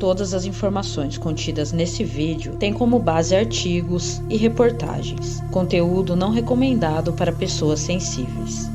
Todas as informações contidas nesse vídeo têm como base artigos e reportagens. Conteúdo não recomendado para pessoas sensíveis.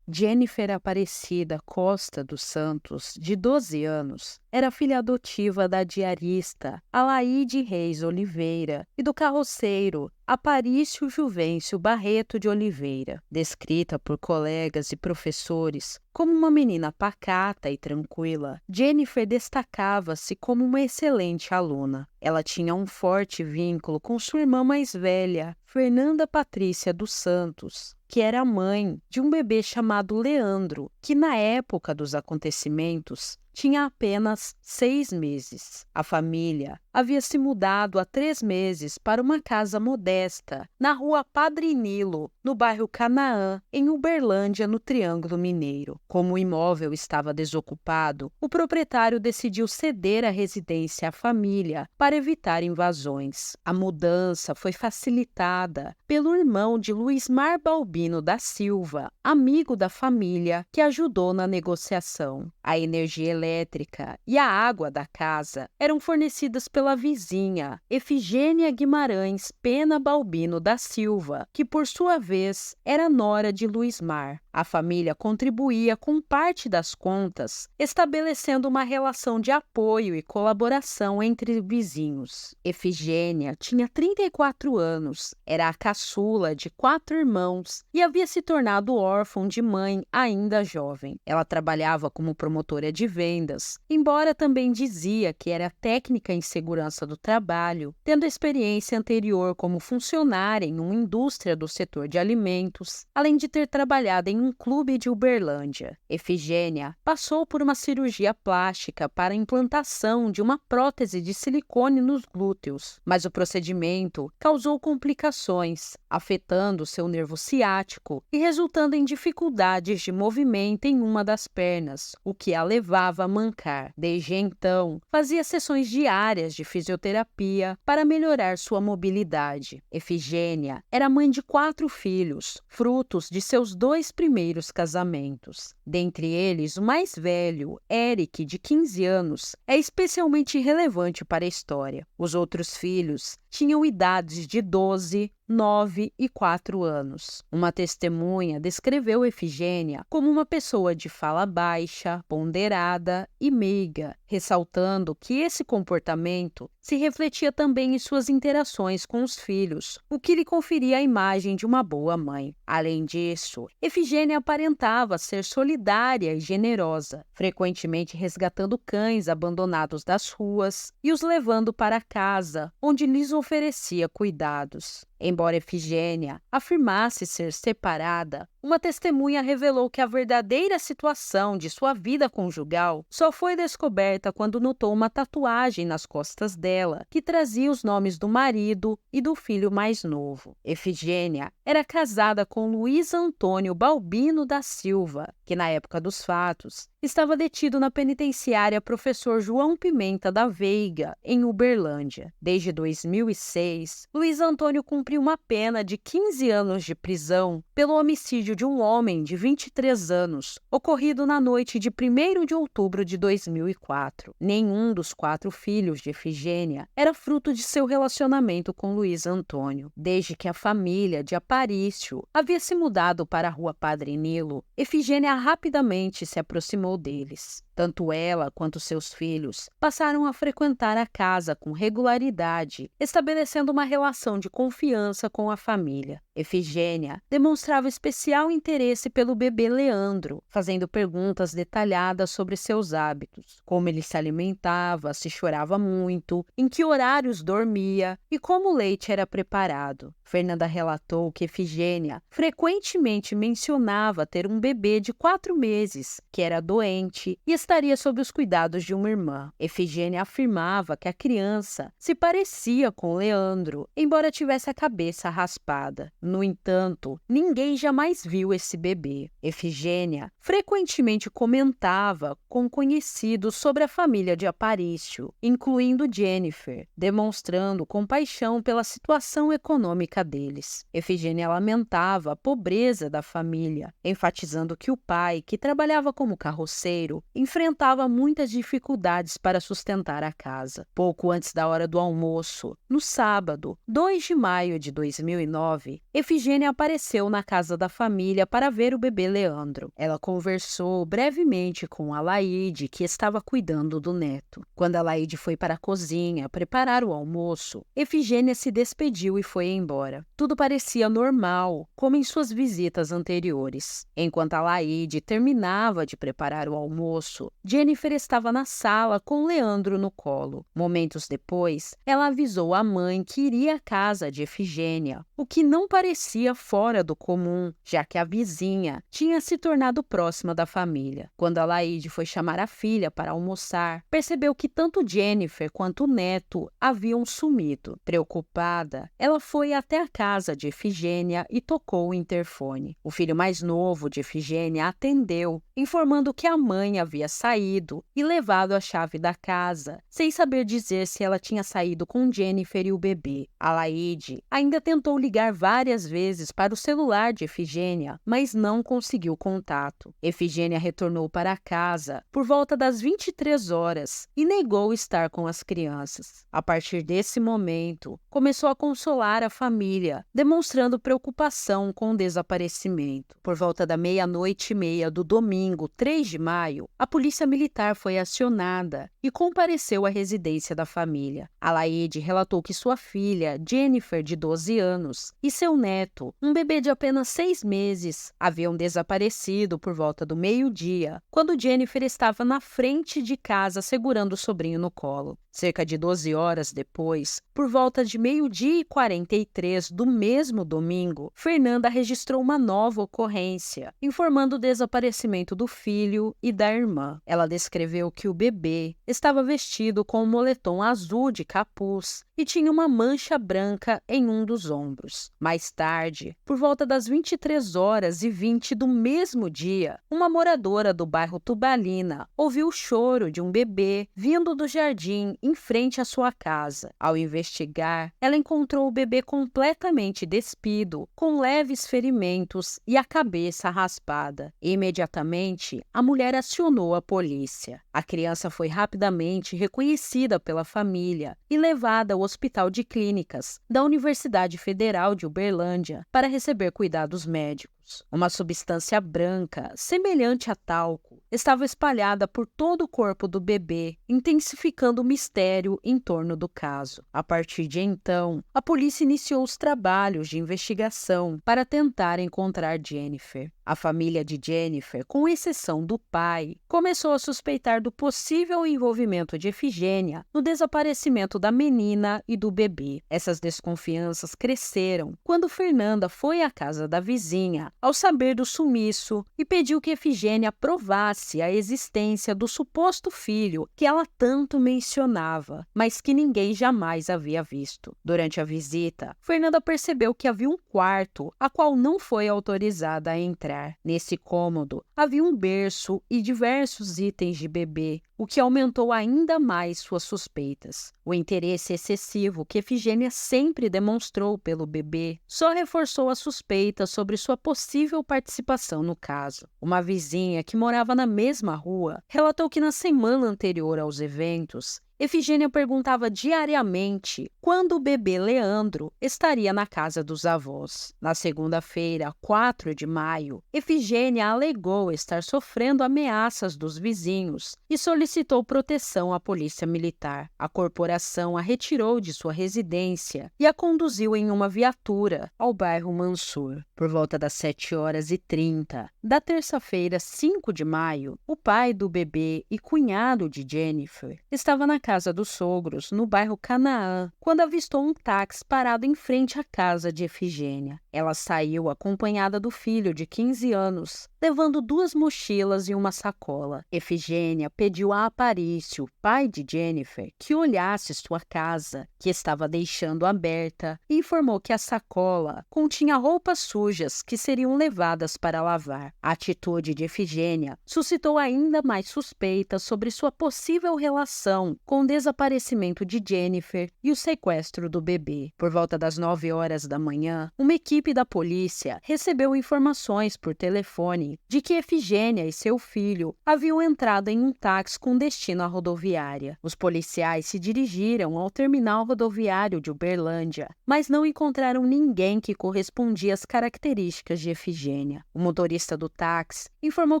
Jennifer Aparecida Costa dos Santos, de 12 anos, era filha adotiva da diarista Alaide Reis Oliveira e do carroceiro Aparício Juvencio Barreto de Oliveira. Descrita por colegas e professores como uma menina pacata e tranquila, Jennifer destacava-se como uma excelente aluna. Ela tinha um forte vínculo com sua irmã mais velha, Fernanda Patrícia dos Santos, que era mãe de um bebê chamado Leandro, que na época dos acontecimentos tinha apenas 6 meses. A família havia se mudado há 3 meses para uma casa modesta na rua Padre Nilo, no bairro Canaã, em Uberlândia, no Triângulo Mineiro. Como o imóvel estava desocupado, o proprietário decidiu ceder a residência à família para evitar invasões. A mudança foi facilitada pelo irmão de Luismar Balbino da Silva, amigo da família, que ajudou na negociação. A energia elétrica e a água da casa eram fornecidas pela vizinha Efigênia Guimarães Pena Balbino da Silva, que por sua vez era nora de Luismar. A família contribuía com parte das contas, estabelecendo uma relação de apoio e colaboração entre vizinhos. Efigênia tinha 34 anos, era a caçula de 4 irmãos e havia se tornado órfã de mãe ainda jovem. Ela trabalhava como promotora de vendas, embora também dizia que era técnica em segurança do trabalho, tendo experiência anterior como funcionária em uma indústria do setor de alimentos, além de ter trabalhado em um clube de Uberlândia. Efigênia passou por uma cirurgia plástica para a implantação de uma prótese de silicone nos glúteos, mas o procedimento causou complicações, afetando seu nervo ciático e resultando em dificuldades de movimento em uma das pernas, o que a levava a mancar. Desde então, fazia sessões diárias de fisioterapia para melhorar sua mobilidade. Efigênia era mãe de 4 filhos, frutos de seus 2 primeiros casamentos. Dentre eles, o mais velho, Eric, de 15 anos, é especialmente relevante para a história. Os outros filhos tinham idades de 12, 9 e 4 anos. Uma testemunha descreveu Efigênia como uma pessoa de fala baixa, ponderada e meiga, ressaltando que esse comportamento se refletia também em suas interações com os filhos, o que lhe conferia a imagem de uma boa mãe. Além disso, Efigênia aparentava ser solidária e generosa, frequentemente resgatando cães abandonados das ruas e os levando para casa, onde lhes oferecia cuidados. Embora Efigênia afirmasse ser separada, uma testemunha revelou que a verdadeira situação de sua vida conjugal só foi descoberta quando notou uma tatuagem nas costas dela, que trazia os nomes do marido e do filho mais novo. Efigênia era casada com Luiz Antônio Balbino da Silva, que na época dos fatos estava detido na penitenciária Professor João Pimenta da Veiga, em Uberlândia. Desde 2006, Luiz Antônio cumpriu uma pena de 15 anos de prisão pelo homicídio de um homem de 23 anos, ocorrido na noite de 1º de outubro de 2004. Nenhum dos 4 filhos de Efigênia era fruto de seu relacionamento com Luiz Antônio. Desde que a família de Aparício havia se mudado para a rua Padre Nilo, Efigênia rapidamente se aproximou deles. Tanto ela quanto seus filhos passaram a frequentar a casa com regularidade, estabelecendo uma relação de confiança com a família. Efigênia demonstrava especial interesse pelo bebê Leandro, fazendo perguntas detalhadas sobre seus hábitos, como ele se alimentava, se chorava muito, em que horários dormia e como o leite era preparado. Fernanda relatou que Efigênia frequentemente mencionava ter um bebê de 4 meses, que era doente e estaria sob os cuidados de uma irmã. Efigênia afirmava que a criança se parecia com Leandro, embora tivesse a cabeça raspada. No entanto, ninguém jamais viu esse bebê. Efigênia frequentemente comentava com conhecidos sobre a família de Aparício, incluindo Jennifer, demonstrando compaixão pela situação econômica deles. Efigênia lamentava a pobreza da família, enfatizando que o pai, que trabalhava como carroceiro, enfrentava muitas dificuldades para sustentar a casa. Pouco antes da hora do almoço, no sábado, 2 de maio de 2009, Efigênia apareceu na casa da família para ver o bebê Leandro. Ela conversou brevemente com Alaide, que estava cuidando do neto. Quando Alaide foi para a cozinha preparar o almoço, Efigênia se despediu e foi embora. Tudo parecia normal, como em suas visitas anteriores. Enquanto Alaide terminava de preparar o almoço, Jennifer estava na sala com Leandro no colo. Momentos depois, ela avisou a mãe que iria à casa de Efigênia, o que não parecia fora do comum, já que a vizinha tinha se tornado próxima da família. Quando Alaide foi chamar a filha para almoçar, percebeu que tanto Jennifer quanto o neto haviam sumido. Preocupada, ela foi até a casa de Efigênia e tocou o interfone. O filho mais novo de Efigênia atendeu, informando que a mãe havia saído e levado a chave da casa, sem saber dizer se ela tinha saído com Jennifer e o bebê. Alaide ainda tentou ligar várias vezes para o celular de Efigênia, mas não conseguiu contato. Efigênia retornou para casa por volta das 23 horas e negou estar com as crianças. A partir desse momento, começou a consolar a família, demonstrando preocupação com o desaparecimento. Por volta da 00:30 do domingo, 3 de maio, a polícia militar foi acionada e compareceu à residência da família. Alaide relatou que sua filha, Jennifer, de 12 anos, e seu neto, um bebê de apenas 6 meses, haviam desaparecido por volta do meio-dia, quando Jennifer estava na frente de casa segurando o sobrinho no colo. Cerca de 12 horas depois, por volta de 00:43 do mesmo domingo, Fernanda registrou uma nova ocorrência, informando o desaparecimento do filho e da irmã. Ela descreveu que o bebê estava vestido com um moletom azul de capuz e tinha uma mancha branca em um dos ombros. Mais tarde, por volta das 23h20 do mesmo dia, uma moradora do bairro Tubalina ouviu o choro de um bebê vindo do jardim em frente à sua casa. Ao investigar, ela encontrou o bebê completamente despido, com leves ferimentos e a cabeça raspada. Imediatamente, a mulher acionou a polícia. A criança foi rapidamente reconhecida pela família e levada ao Hospital de Clínicas da Universidade Federal de Uberlândia para receber cuidados médicos. Uma substância branca, semelhante a talco, estava espalhada por todo o corpo do bebê, intensificando o mistério em torno do caso. A partir de então, a polícia iniciou os trabalhos de investigação para tentar encontrar Jennifer. A família de Jennifer, com exceção do pai, começou a suspeitar do possível envolvimento de Efigênia no desaparecimento da menina e do bebê. Essas desconfianças cresceram quando Fernanda foi à casa da vizinha ao saber do sumiço e pediu que Efigênia provasse a existência do suposto filho que ela tanto mencionava, mas que ninguém jamais havia visto. Durante a visita, Fernanda percebeu que havia um quarto a qual não foi autorizada a entrar. Nesse cômodo, havia um berço e diversos itens de bebê, o que aumentou ainda mais suas suspeitas. O interesse excessivo que Efigênia sempre demonstrou pelo bebê só reforçou a suspeita sobre sua possível participação no caso. Uma vizinha que morava na mesma rua relatou que na semana anterior aos eventos, Efigênia perguntava diariamente quando o bebê Leandro estaria na casa dos avós. Na segunda-feira, 4 de maio, Efigênia alegou estar sofrendo ameaças dos vizinhos e solicitou proteção à polícia militar. A corporação a retirou de sua residência e a conduziu em uma viatura ao bairro Mansur. Por volta das 7h30 da terça-feira, 5 de maio, o pai do bebê e cunhado de Jennifer estava na casa dos sogros, no bairro Canaã, quando avistou um táxi parado em frente à casa de Efigênia. Ela saiu acompanhada do filho de 15 anos, levando 2 mochilas e uma sacola. Efigênia pediu a Aparício, pai de Jennifer, que olhasse sua casa, que estava deixando aberta, e informou que a sacola continha roupas sujas que seriam levadas para lavar. A atitude de Efigênia suscitou ainda mais suspeitas sobre sua possível relação com o desaparecimento de Jennifer e o sequestro do bebê. Por volta das 9 horas da manhã, uma equipe da polícia recebeu informações por telefone de que Efigênia e seu filho haviam entrado em um táxi com destino à rodoviária. Os policiais se dirigiram ao terminal rodoviário de Uberlândia, mas não encontraram ninguém que correspondia às características de Efigênia. O motorista do táxi informou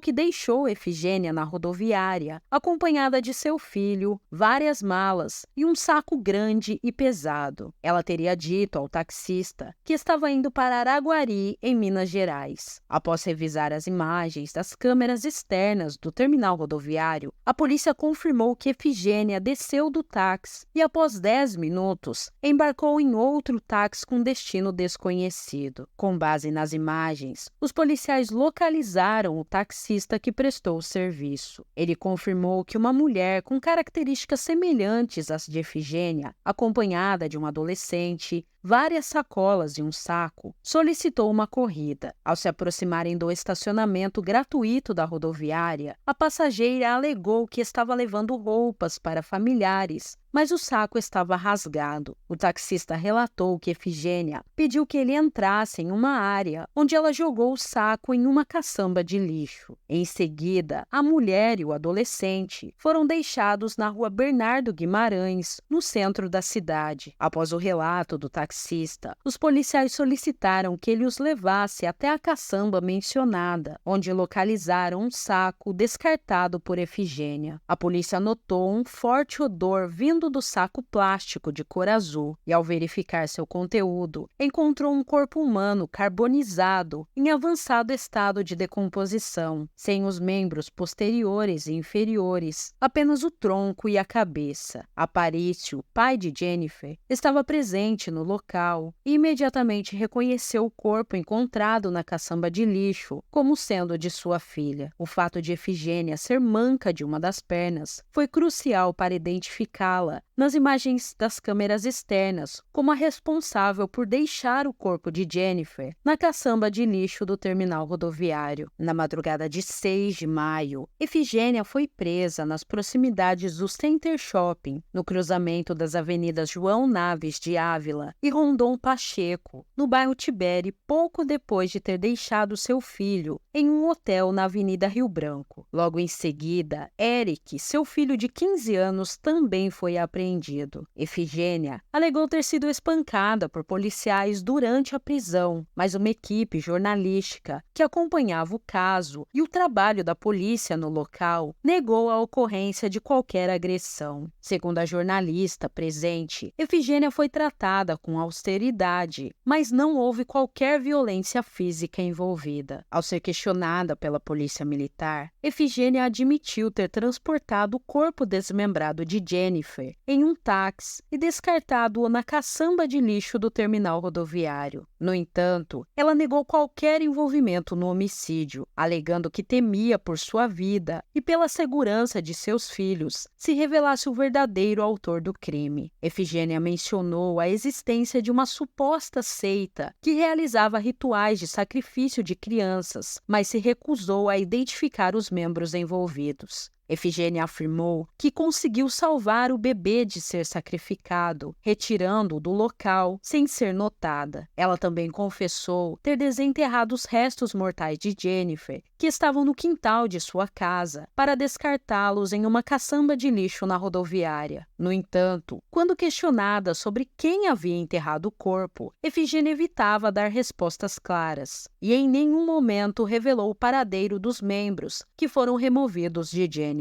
que deixou Efigênia na rodoviária, acompanhada de seu filho, várias malas e um saco grande e pesado. Ela teria dito ao taxista que estava indo para Araguari, em Minas Gerais. Após revisar as imagens das câmeras externas do terminal rodoviário, a polícia confirmou que Efigênia desceu do táxi e, após 10 minutos, embarcou em outro táxi com destino desconhecido. Com base nas imagens, os policiais localizaram o taxista que prestou o serviço. Ele confirmou que uma mulher com características semelhantes às de Efigênia, acompanhada de um adolescente, várias sacolas e um saco, solicitou uma corrida. Ao se aproximarem do estacionamento gratuito da rodoviária, a passageira alegou que estava levando roupas para familiares, mas o saco estava rasgado. O taxista relatou que Efigênia pediu que ele entrasse em uma área onde ela jogou o saco em uma caçamba de lixo. Em seguida, a mulher e o adolescente foram deixados na rua Bernardo Guimarães, no centro da cidade. Após o relato do taxista, os policiais solicitaram que ele os levasse até a caçamba mencionada, onde localizaram um saco descartado por Efigênia. A polícia notou um forte odor vindo do saco plástico de cor azul e, ao verificar seu conteúdo, encontrou um corpo humano carbonizado em avançado estado de decomposição, sem os membros posteriores e inferiores, apenas o tronco e a cabeça. Aparício, pai de Jennifer, estava presente no local e imediatamente reconheceu o corpo encontrado na caçamba de lixo como sendo de sua filha. O fato de Efigênia ser manca de uma das pernas foi crucial para identificá-la nas imagens das câmeras externas como a responsável por deixar o corpo de Jennifer na caçamba de lixo do terminal rodoviário. Na madrugada de 6 de maio, Efigênia foi presa nas proximidades do Center Shopping, no cruzamento das avenidas João Naves de Ávila e Rondon Pacheco, no bairro Tibere, pouco depois de ter deixado seu filho em um hotel na Avenida Rio Branco. Logo em seguida, Eric, seu filho de 15 anos, também foi apreendido. Efigênia alegou ter sido espancada por policiais durante a prisão, mas uma equipe jornalística que acompanhava o caso e o trabalho da polícia no local negou a ocorrência de qualquer agressão. Segundo a jornalista presente, Efigênia foi tratada com austeridade, mas não houve qualquer violência física envolvida. Ao ser questionada pela polícia militar, Efigênia admitiu ter transportado o corpo desmembrado de Jennifer em um táxi e descartado-o na caçamba de lixo do terminal rodoviário. No entanto, ela negou qualquer envolvimento no homicídio, alegando que temia por sua vida e pela segurança de seus filhos se revelasse o verdadeiro autor do crime. Efigênia mencionou a existência de uma suposta seita que realizava rituais de sacrifício de crianças, mas se recusou a identificar os membros envolvidos. Efigênia afirmou que conseguiu salvar o bebê de ser sacrificado, retirando-o do local sem ser notada. Ela também confessou ter desenterrado os restos mortais de Jennifer, que estavam no quintal de sua casa, para descartá-los em uma caçamba de lixo na rodoviária. No entanto, quando questionada sobre quem havia enterrado o corpo, Efigênia evitava dar respostas claras e em nenhum momento revelou o paradeiro dos membros que foram removidos de Jennifer.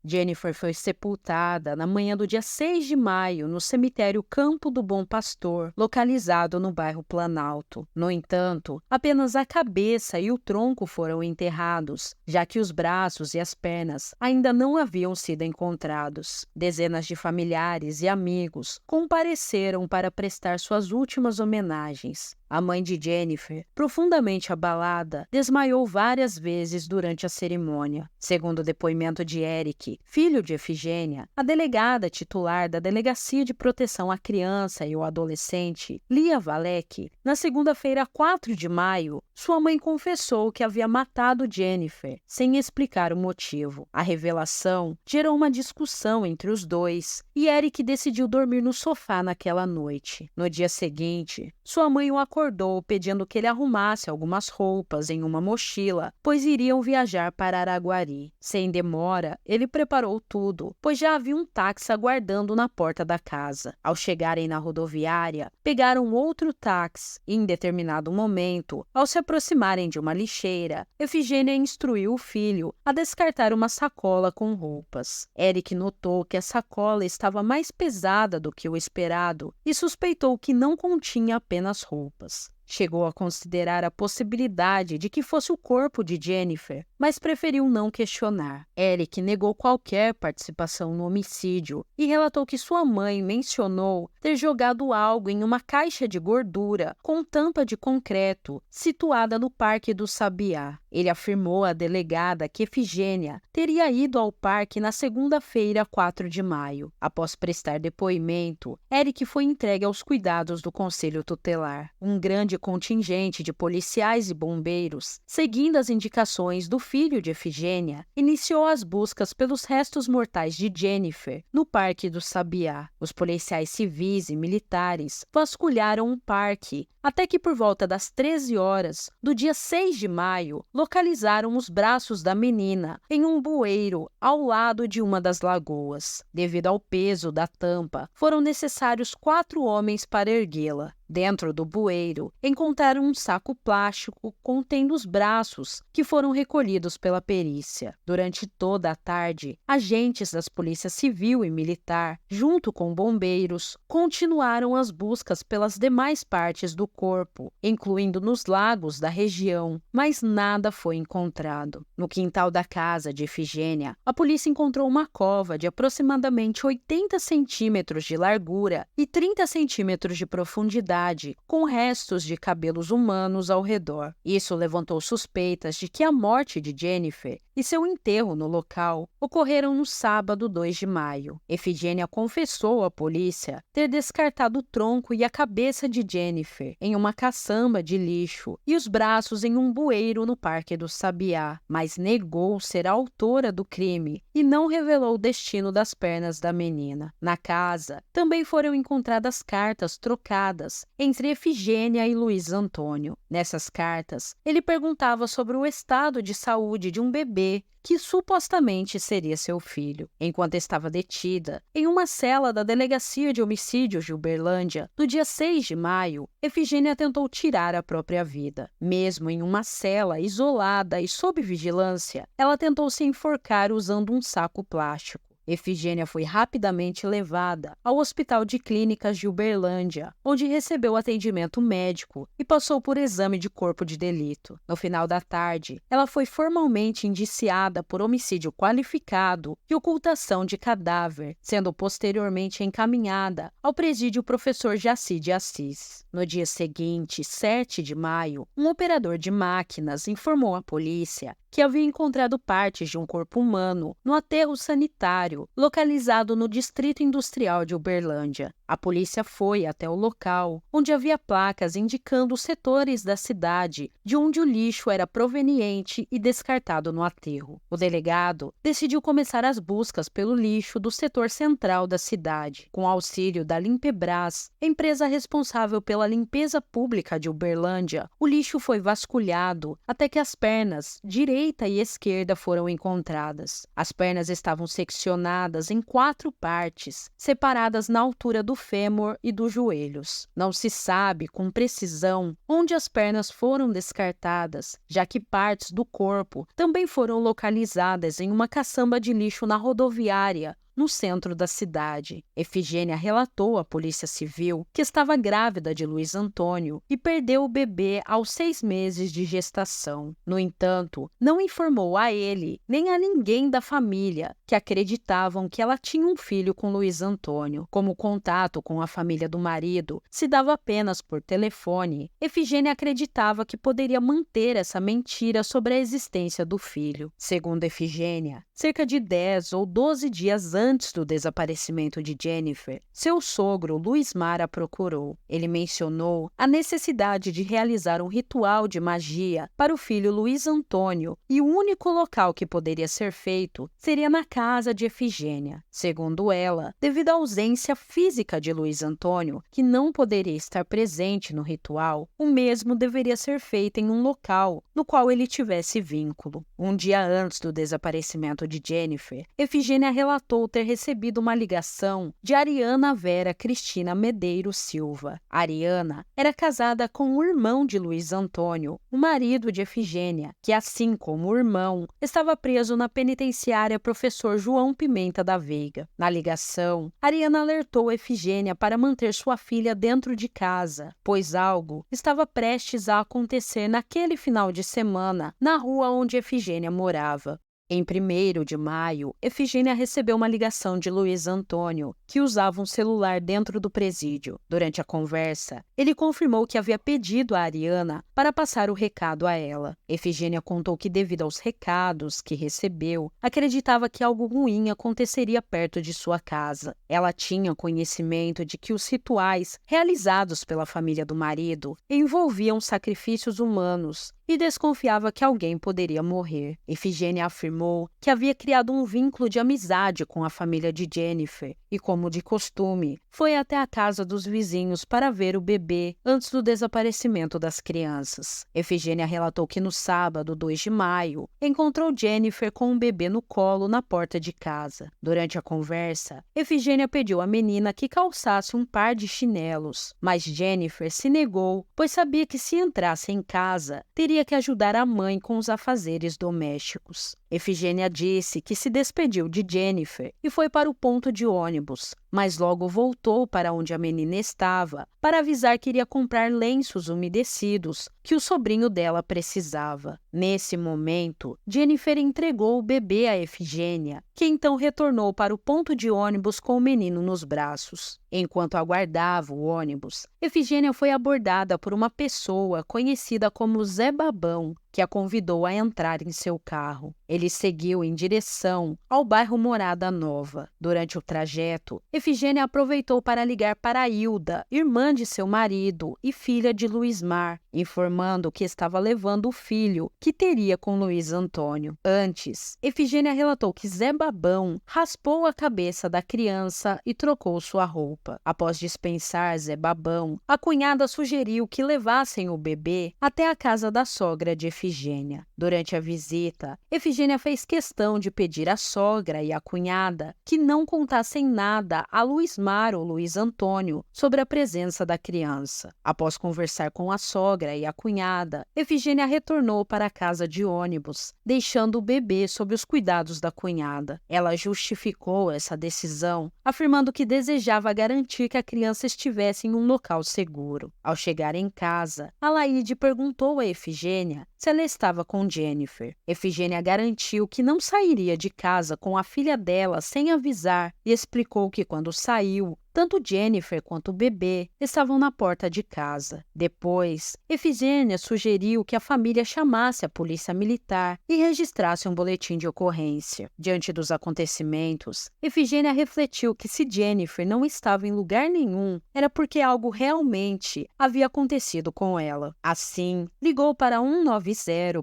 Jennifer foi sepultada na manhã do dia 6 de maio no cemitério Campo do Bom Pastor, localizado no bairro Planalto. No entanto, apenas a cabeça e o tronco foram enterrados, já que os braços e as pernas ainda não haviam sido encontrados. Dezenas de familiares e amigos compareceram para prestar suas últimas homenagens. A mãe de Jennifer, profundamente abalada, desmaiou várias vezes durante a cerimônia. Segundo o depoimento de Eric, filho de Efigênia, a delegada titular da Delegacia de Proteção à Criança e ao Adolescente, Lia Valek, na segunda-feira, 4 de maio, sua mãe confessou que havia matado Jennifer, sem explicar o motivo. A revelação gerou uma discussão entre os dois e Eric decidiu dormir no sofá naquela noite. No dia seguinte, sua mãe o acordou pedindo que ele arrumasse algumas roupas em uma mochila, pois iriam viajar para Araguari. Sem demora, ele preparou tudo, pois já havia um táxi aguardando na porta da casa. Ao chegarem na rodoviária, pegaram outro táxi e, em determinado momento, ao se aproximarem de uma lixeira, Efigênia instruiu o filho a descartar uma sacola com roupas. Eric notou que a sacola estava mais pesada do que o esperado e suspeitou que não continha apenas roupas. Chegou a considerar a possibilidade de que fosse o corpo de Jennifer, mas preferiu não questionar. Eric negou qualquer participação no homicídio e relatou que sua mãe mencionou ter jogado algo em uma caixa de gordura com tampa de concreto situada no Parque do Sabiá. Ele afirmou à delegada que Efigênia teria ido ao parque na segunda-feira, 4 de maio. Após prestar depoimento, Eric foi entregue aos cuidados do Conselho Tutelar. Um grande contingente de policiais e bombeiros, seguindo as indicações do filho de Efigênia, iniciou as buscas pelos restos mortais de Jennifer no Parque do Sabiá. Os policiais civis e militares vasculharam o parque até que por volta das 13 horas do dia 6 de maio, localizaram os braços da menina em um bueiro ao lado de uma das lagoas. Devido ao peso da tampa, foram necessários 4 homens para erguê-la. Dentro do bueiro, encontraram um saco plástico contendo os braços, que foram recolhidos pela perícia. Durante toda a tarde, agentes das polícias civil e militar, junto com bombeiros, continuaram as buscas pelas demais partes do corpo, incluindo nos lagos da região, mas nada foi encontrado. No quintal da casa de Efigênia, a polícia encontrou uma cova de aproximadamente 80 centímetros de largura e 30 centímetros de profundidade, com restos de cabelos humanos ao redor. Isso levantou suspeitas de que a morte de Jennifer e seu enterro no local ocorreram no sábado 2 de maio. Efigênia confessou à polícia ter descartado o tronco e a cabeça de Jennifer em uma caçamba de lixo e os braços em um bueiro no Parque do Sabiá, mas negou ser a autora do crime e não revelou o destino das pernas da menina. Na casa, também foram encontradas cartas trocadas entre Efigênia e Luiz Antônio. Nessas cartas, ele perguntava sobre o estado de saúde de um bebê que supostamente seria seu filho. Enquanto estava detida em uma cela da Delegacia de Homicídios de Uberlândia, no dia 6 de maio, Efigênia tentou tirar a própria vida. Mesmo em uma cela isolada e sob vigilância, ela tentou se enforcar usando um saco plástico. Efigênia foi rapidamente levada ao Hospital de Clínicas de Uberlândia, onde recebeu atendimento médico e passou por exame de corpo de delito. No final da tarde, ela foi formalmente indiciada por homicídio qualificado e ocultação de cadáver, sendo posteriormente encaminhada ao presídio Professor Jaci de Assis. No dia seguinte, 7 de maio, um operador de máquinas informou à polícia que havia encontrado partes de um corpo humano no aterro sanitário, localizado no Distrito Industrial de Uberlândia. A polícia foi até o local, onde havia placas indicando os setores da cidade de onde o lixo era proveniente e descartado no aterro. O delegado decidiu começar as buscas pelo lixo do setor central da cidade. Com auxílio da Limpebras, empresa responsável pela limpeza pública de Uberlândia, o lixo foi vasculhado até que as pernas direita e esquerda foram encontradas. As pernas estavam seccionadas em 4 partes, separadas na altura do fêmur e dos joelhos. Não se sabe com precisão onde as pernas foram descartadas, já que partes do corpo também foram localizadas em uma caçamba de lixo na rodoviária, no centro da cidade. Efigênia relatou à Polícia Civil que estava grávida de Luiz Antônio e perdeu o bebê aos 6 meses de gestação. No entanto, não informou a ele nem a ninguém da família que acreditavam que ela tinha um filho com Luiz Antônio. Como o contato com a família do marido se dava apenas por telefone, Efigênia acreditava que poderia manter essa mentira sobre a existência do filho. Segundo Efigênia, cerca de 10 ou 12 dias antes do desaparecimento de Jennifer, seu sogro Luiz Mar a procurou. Ele mencionou a necessidade de realizar um ritual de magia para o filho Luiz Antônio e o único local que poderia ser feito seria na casa de Efigênia. Segundo ela, devido à ausência física de Luiz Antônio, que não poderia estar presente no ritual, o mesmo deveria ser feito em um local no qual ele tivesse vínculo. Um dia antes do desaparecimento de Jennifer, Efigênia relatou ter recebido uma ligação de Ariana Vera Cristina Medeiros Silva. Ariana era casada com o irmão de Luiz Antônio, o marido de Efigênia, que, assim como o irmão, estava preso na penitenciária Professor João Pimenta da Veiga. Na ligação, Ariana alertou Efigênia para manter sua filha dentro de casa, pois algo estava prestes a acontecer naquele final de semana na rua onde Efigênia morava. Em 1º de maio, Efigênia recebeu uma ligação de Luiz Antônio, que usava um celular dentro do presídio. Durante a conversa, ele confirmou que havia pedido a Ariana para passar o recado a ela. Efigênia contou que, devido aos recados que recebeu, acreditava que algo ruim aconteceria perto de sua casa. Ela tinha conhecimento de que os rituais realizados pela família do marido envolviam sacrifícios humanos e desconfiava que alguém poderia morrer. Efigênia afirmou que havia criado um vínculo de amizade com a família de Jennifer e, como de costume, foi até a casa dos vizinhos para ver o bebê antes do desaparecimento das crianças. Efigênia relatou que no sábado, 2 de maio, encontrou Jennifer com um bebê no colo na porta de casa. Durante a conversa, Efigênia pediu à menina que calçasse um par de chinelos, mas Jennifer se negou, pois sabia que se entrasse em casa, teria que ajudar a mãe com os afazeres domésticos. Efigênia disse que se despediu de Jennifer e foi para o ponto de ônibus, mas logo voltou para onde a menina estava para avisar que iria comprar lenços umedecidos que o sobrinho dela precisava. Nesse momento, Jennifer entregou o bebê a Efigênia, que então retornou para o ponto de ônibus com o menino nos braços. Enquanto aguardava o ônibus, Efigênia foi abordada por uma pessoa conhecida como Zé Babão, que a convidou a entrar em seu carro. Ele seguiu em direção ao bairro Morada Nova. Durante o trajeto, Efigênia aproveitou para ligar para Hilda, irmã de seu marido e filha de Luiz Mar, informando que estava levando o filho que teria com Luiz Antônio. Antes, Efigênia relatou que Zé Babão raspou a cabeça da criança e trocou sua roupa. Após dispensar Zé Babão, a cunhada sugeriu que levassem o bebê até a casa da sogra de Efigênia. Durante a visita, Efigênia fez questão de pedir à sogra e à cunhada que não contassem nada a Luiz Mar ou Luiz Antônio sobre a presença da criança. Após conversar com a sogra e a cunhada, Efigênia retornou para a casa de ônibus, deixando o bebê sob os cuidados da cunhada. Ela justificou essa decisão, afirmando que desejava garantir que a criança estivesse em um local seguro. Ao chegar em casa, Alaide perguntou a Efigênia se ela estava com Jennifer. Efigênia garantiu que não sairia de casa com a filha dela sem avisar e explicou que quando saiu, tanto Jennifer quanto o bebê estavam na porta de casa. Depois, Efigênia sugeriu que a família chamasse a polícia militar e registrasse um boletim de ocorrência. Diante dos acontecimentos, Efigênia refletiu que se Jennifer não estava em lugar nenhum, era porque algo realmente havia acontecido com ela. Assim, ligou para 190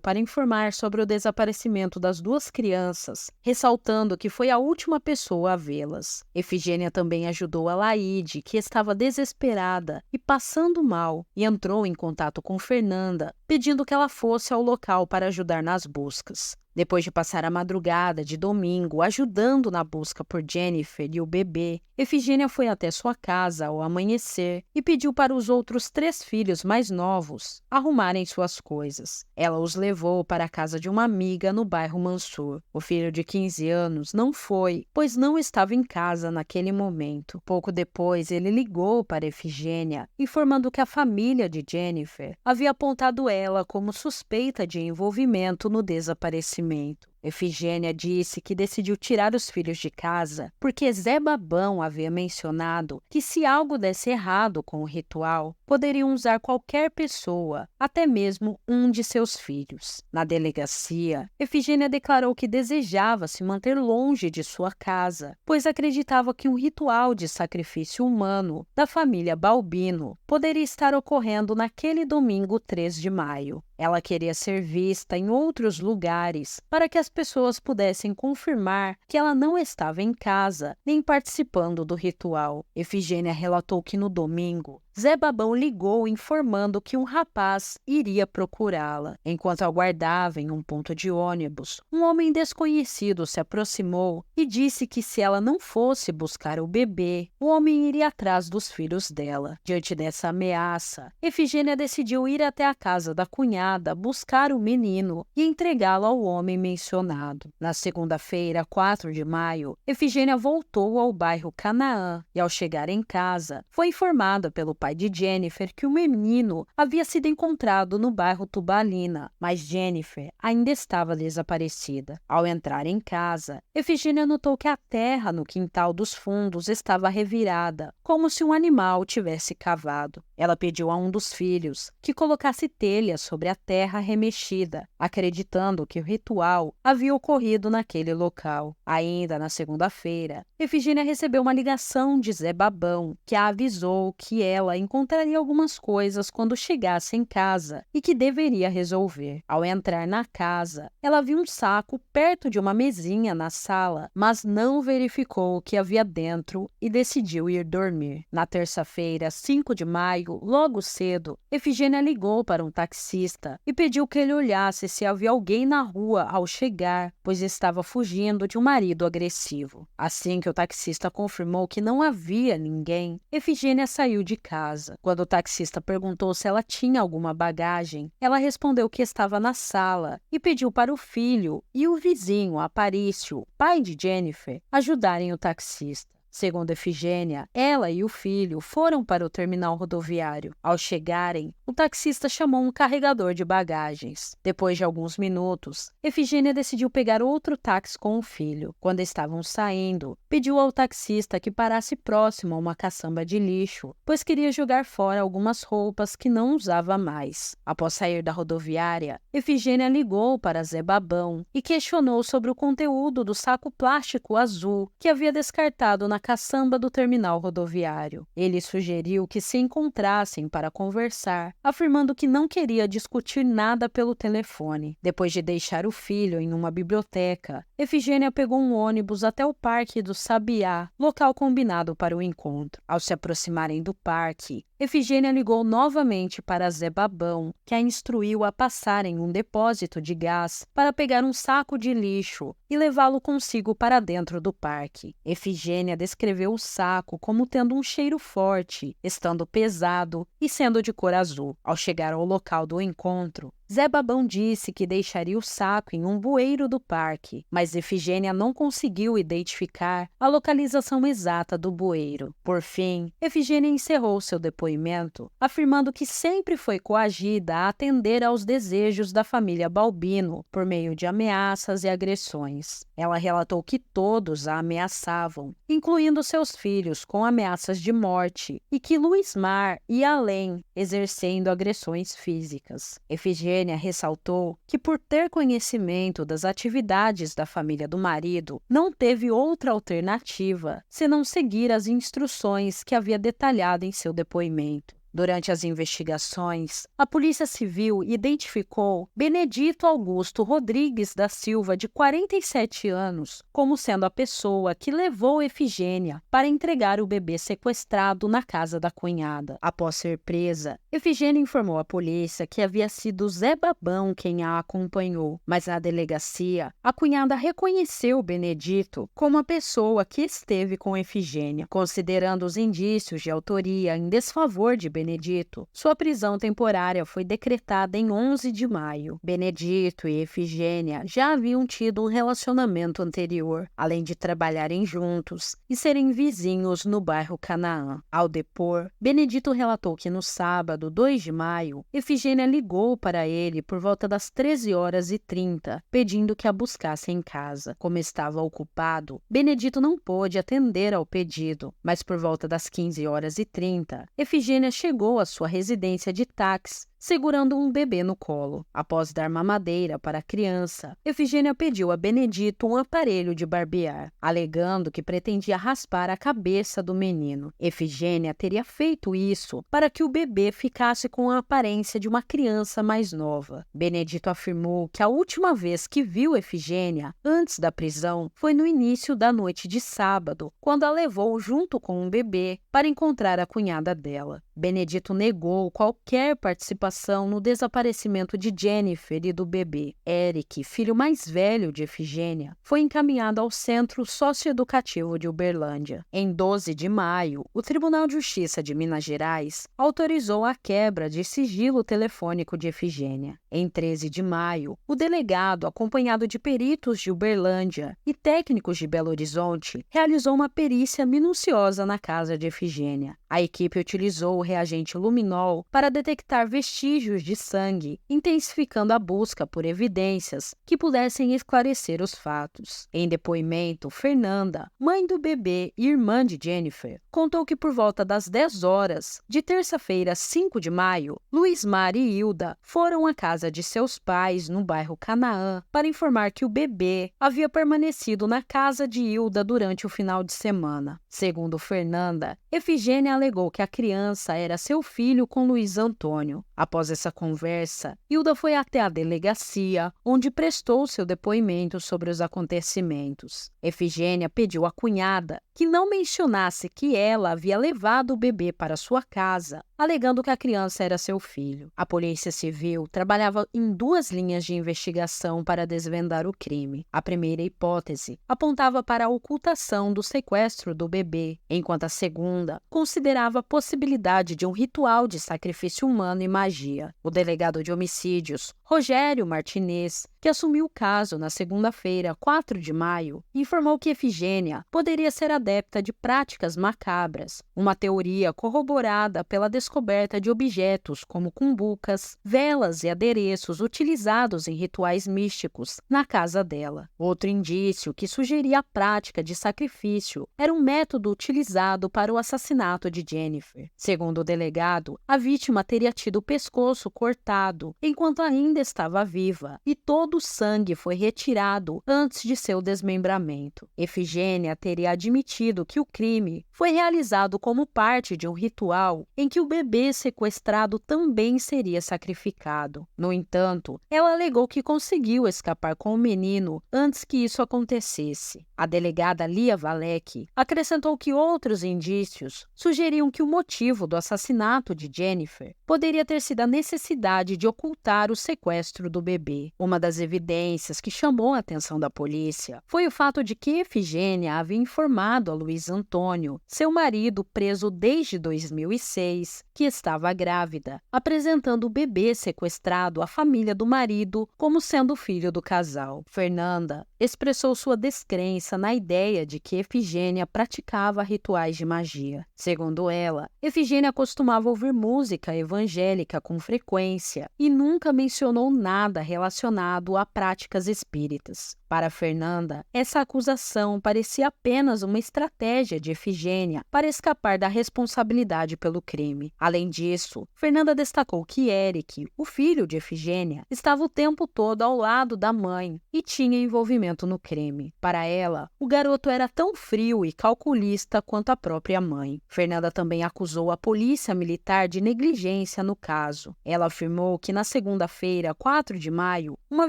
para informar sobre o desaparecimento das 2 crianças, ressaltando que foi a última pessoa a vê-las. Efigênia também ajudou a Laide, que estava desesperada e passando mal, e entrou em contato com Fernanda pedindo que ela fosse ao local para ajudar nas buscas. Depois de passar a madrugada de domingo ajudando na busca por Jennifer e o bebê, Efigênia foi até sua casa ao amanhecer e pediu para os outros 3 filhos mais novos arrumarem suas coisas. Ela os levou para a casa de uma amiga no bairro Mansur. O filho de 15 anos não foi, pois não estava em casa naquele momento. Pouco depois, ele ligou para Efigênia, informando que a família de Jennifer havia apontado ela como suspeita de envolvimento no desaparecimento. Efigênia disse que decidiu tirar os filhos de casa porque Zé Babão havia mencionado que se algo desse errado com o ritual, poderiam usar qualquer pessoa, até mesmo um de seus filhos. Na delegacia, Efigênia declarou que desejava se manter longe de sua casa, pois acreditava que um ritual de sacrifício humano da família Balbino poderia estar ocorrendo naquele domingo 3 de maio. Ela queria ser vista em outros lugares para que as pessoas pudessem confirmar que ela não estava em casa nem participando do ritual. Efigênia relatou que no domingo, Zé Babão ligou informando que um rapaz iria procurá-la. Enquanto aguardava em um ponto de ônibus, um homem desconhecido se aproximou e disse que se ela não fosse buscar o bebê, o homem iria atrás dos filhos dela. Diante dessa ameaça, Efigênia decidiu ir até a casa da cunhada buscar o menino e entregá-lo ao homem mencionado. Na segunda-feira, 4 de maio, Efigênia voltou ao bairro Canaã e, ao chegar em casa, foi informada pelo pai de Jennifer que o menino havia sido encontrado no bairro Tubalina, mas Jennifer ainda estava desaparecida. Ao entrar em casa, Efigênia notou que a terra no quintal dos fundos estava revirada, como se um animal tivesse cavado. Ela pediu a um dos filhos que colocasse telhas sobre a terra remexida, acreditando que o ritual havia ocorrido naquele local. Ainda na segunda-feira, Efigênia recebeu uma ligação de Zé Babão, que a avisou que ela encontraria algumas coisas quando chegasse em casa e que deveria resolver. Ao entrar na casa, ela viu um saco perto de uma mesinha na sala, mas não verificou o que havia dentro e decidiu ir dormir. Na terça-feira, 5 de maio, logo cedo, Efigênia ligou para um taxista e pediu que ele olhasse se havia alguém na rua ao chegar, pois estava fugindo de um marido agressivo. Assim que o taxista confirmou que não havia ninguém, Efigênia saiu de casa. Quando o taxista perguntou se ela tinha alguma bagagem, ela respondeu que estava na sala e pediu para o filho e o vizinho, Aparício, pai de Jennifer, ajudarem o taxista. Segundo Efigênia, ela e o filho foram para o terminal rodoviário. Ao chegarem, o taxista chamou um carregador de bagagens. Depois de alguns minutos, Efigênia decidiu pegar outro táxi com o filho. Quando estavam saindo, pediu ao taxista que parasse próximo a uma caçamba de lixo, pois queria jogar fora algumas roupas que não usava mais. Após sair da rodoviária, Efigênia ligou para Zé Babão e questionou sobre o conteúdo do saco plástico azul que havia descartado na caçamba do terminal rodoviário. Ele sugeriu que se encontrassem para conversar, afirmando que não queria discutir nada pelo telefone. Depois de deixar o filho em uma biblioteca, Efigênia pegou um ônibus até o Parque do Sabiá, local combinado para o encontro. Ao se aproximarem do parque, Efigênia ligou novamente para Zé Babão, que a instruiu a passar em um depósito de gás para pegar um saco de lixo e levá-lo consigo para dentro do parque. Efigênia descreveu o saco como tendo um cheiro forte, estando pesado e sendo de cor azul. Ao chegar ao local do encontro, Zé Babão disse que deixaria o saco em um bueiro do parque, mas Efigênia não conseguiu identificar a localização exata do bueiro. Por fim, Efigênia encerrou seu depoimento, afirmando que sempre foi coagida a atender aos desejos da família Balbino por meio de ameaças e agressões. Ela relatou que todos a ameaçavam, incluindo seus filhos, com ameaças de morte, e que Luismar ia além, exercendo agressões físicas. Efigênia ressaltou que, por ter conhecimento das atividades da família do marido, não teve outra alternativa senão seguir as instruções que havia detalhado em seu depoimento. Durante as investigações, a Polícia Civil identificou Benedito Augusto Rodrigues da Silva, de 47 anos, como sendo a pessoa que levou Efigênia para entregar o bebê sequestrado na casa da cunhada. Após ser presa, Efigênia informou à polícia que havia sido Zé Babão quem a acompanhou, mas na delegacia, a cunhada reconheceu Benedito como a pessoa que esteve com Efigênia. Considerando os indícios de autoria em desfavor de Benedito, sua prisão temporária foi decretada em 11 de maio. Benedito e Efigênia já haviam tido um relacionamento anterior, além de trabalharem juntos e serem vizinhos no bairro Canaã. Ao depor, Benedito relatou que no sábado, 2 de maio, Efigênia ligou para ele por volta das 13h30, pedindo que a buscasse em casa. Como estava ocupado, Benedito não pôde atender ao pedido, mas por volta das 15h30, Efigênia chegou à sua residência de táxi, segurando um bebê no colo. Após dar mamadeira para a criança, Efigênia pediu a Benedito um aparelho de barbear, alegando que pretendia raspar a cabeça do menino. Efigênia teria feito isso para que o bebê ficasse com a aparência de uma criança mais nova. Benedito afirmou que a última vez que viu Efigênia, antes da prisão, foi no início da noite de sábado, quando a levou junto com um bebê para encontrar a cunhada dela. Benedito negou qualquer participação no desaparecimento de Jennifer e do bebê. Eric, filho mais velho de Efigênia, foi encaminhado ao Centro Socioeducativo de Uberlândia. Em 12 de maio, o Tribunal de Justiça de Minas Gerais autorizou a quebra de sigilo telefônico de Efigênia. Em 13 de maio, o delegado, acompanhado de peritos de Uberlândia e técnicos de Belo Horizonte, realizou uma perícia minuciosa na casa de Efigênia. A equipe utilizou o reagente luminol para detectar vestígios de sangue, intensificando a busca por evidências que pudessem esclarecer os fatos. Em depoimento, Fernanda, mãe do bebê e irmã de Jennifer, contou que por volta das 10 horas de terça-feira, 5 de maio, Luizmar e Hilda foram à casa de seus pais no bairro Canaã para informar que o bebê havia permanecido na casa de Hilda durante o final de semana. Segundo Fernanda, Efigênia alegou que a criança era seu filho com Luiz Antônio. Após essa conversa, Hilda foi até a delegacia, onde prestou seu depoimento sobre os acontecimentos. Efigênia pediu à cunhada que não mencionasse que ela havia levado o bebê para sua casa, alegando que a criança era seu filho. A Polícia Civil trabalhava em 2 linhas de investigação para desvendar o crime. A primeira hipótese apontava para a ocultação do sequestro do bebê, enquanto a segunda considerava a possibilidade de um ritual de sacrifício humano e magia. O delegado de homicídios, Rogério Martinez, que assumiu o caso na segunda-feira, 4 de maio, informou que Efigênia poderia ser adepta de práticas macabras, uma teoria corroborada pela descoberta de objetos como cumbucas, velas e adereços utilizados em rituais místicos na casa dela. Outro indício que sugeria a prática de sacrifício era um método utilizado para o assassinato de Jennifer. Segundo o delegado, a vítima teria tido o pescoço cortado enquanto ainda estava viva e todo o sangue foi retirado antes de seu desmembramento. Efigênia teria admitido que o crime foi realizado como parte de um ritual em que o bebê sequestrado também seria sacrificado. No entanto, ela alegou que conseguiu escapar com o menino antes que isso acontecesse. A delegada Lia Valek acrescentou que outros indícios sugeriam que o motivo do assassinato de Jennifer poderia ter sido a necessidade de ocultar o sequestro do bebê. Uma das evidências que chamou a atenção da polícia foi o fato de que Efigênia havia informado a Luiz Antônio, seu marido preso desde 2006, que estava grávida, apresentando o bebê sequestrado à família do marido como sendo filho do casal. Fernanda expressou sua descrença na ideia de que Efigênia praticava rituais de magia. Segundo ela, Efigênia costumava ouvir música evangélica com frequência e nunca mencionou nada relacionado a práticas espíritas. Para Fernanda, essa acusação parecia apenas uma estratégia de Efigênia para escapar da responsabilidade pelo crime. Além disso, Fernanda destacou que Eric, o filho de Efigênia, estava o tempo todo ao lado da mãe e tinha envolvimento envolvimento no crime. Para ela, o garoto era tão frio e calculista quanto a própria mãe. Fernanda também acusou a polícia militar de negligência no caso. Ela afirmou que na segunda-feira, 4 de maio, uma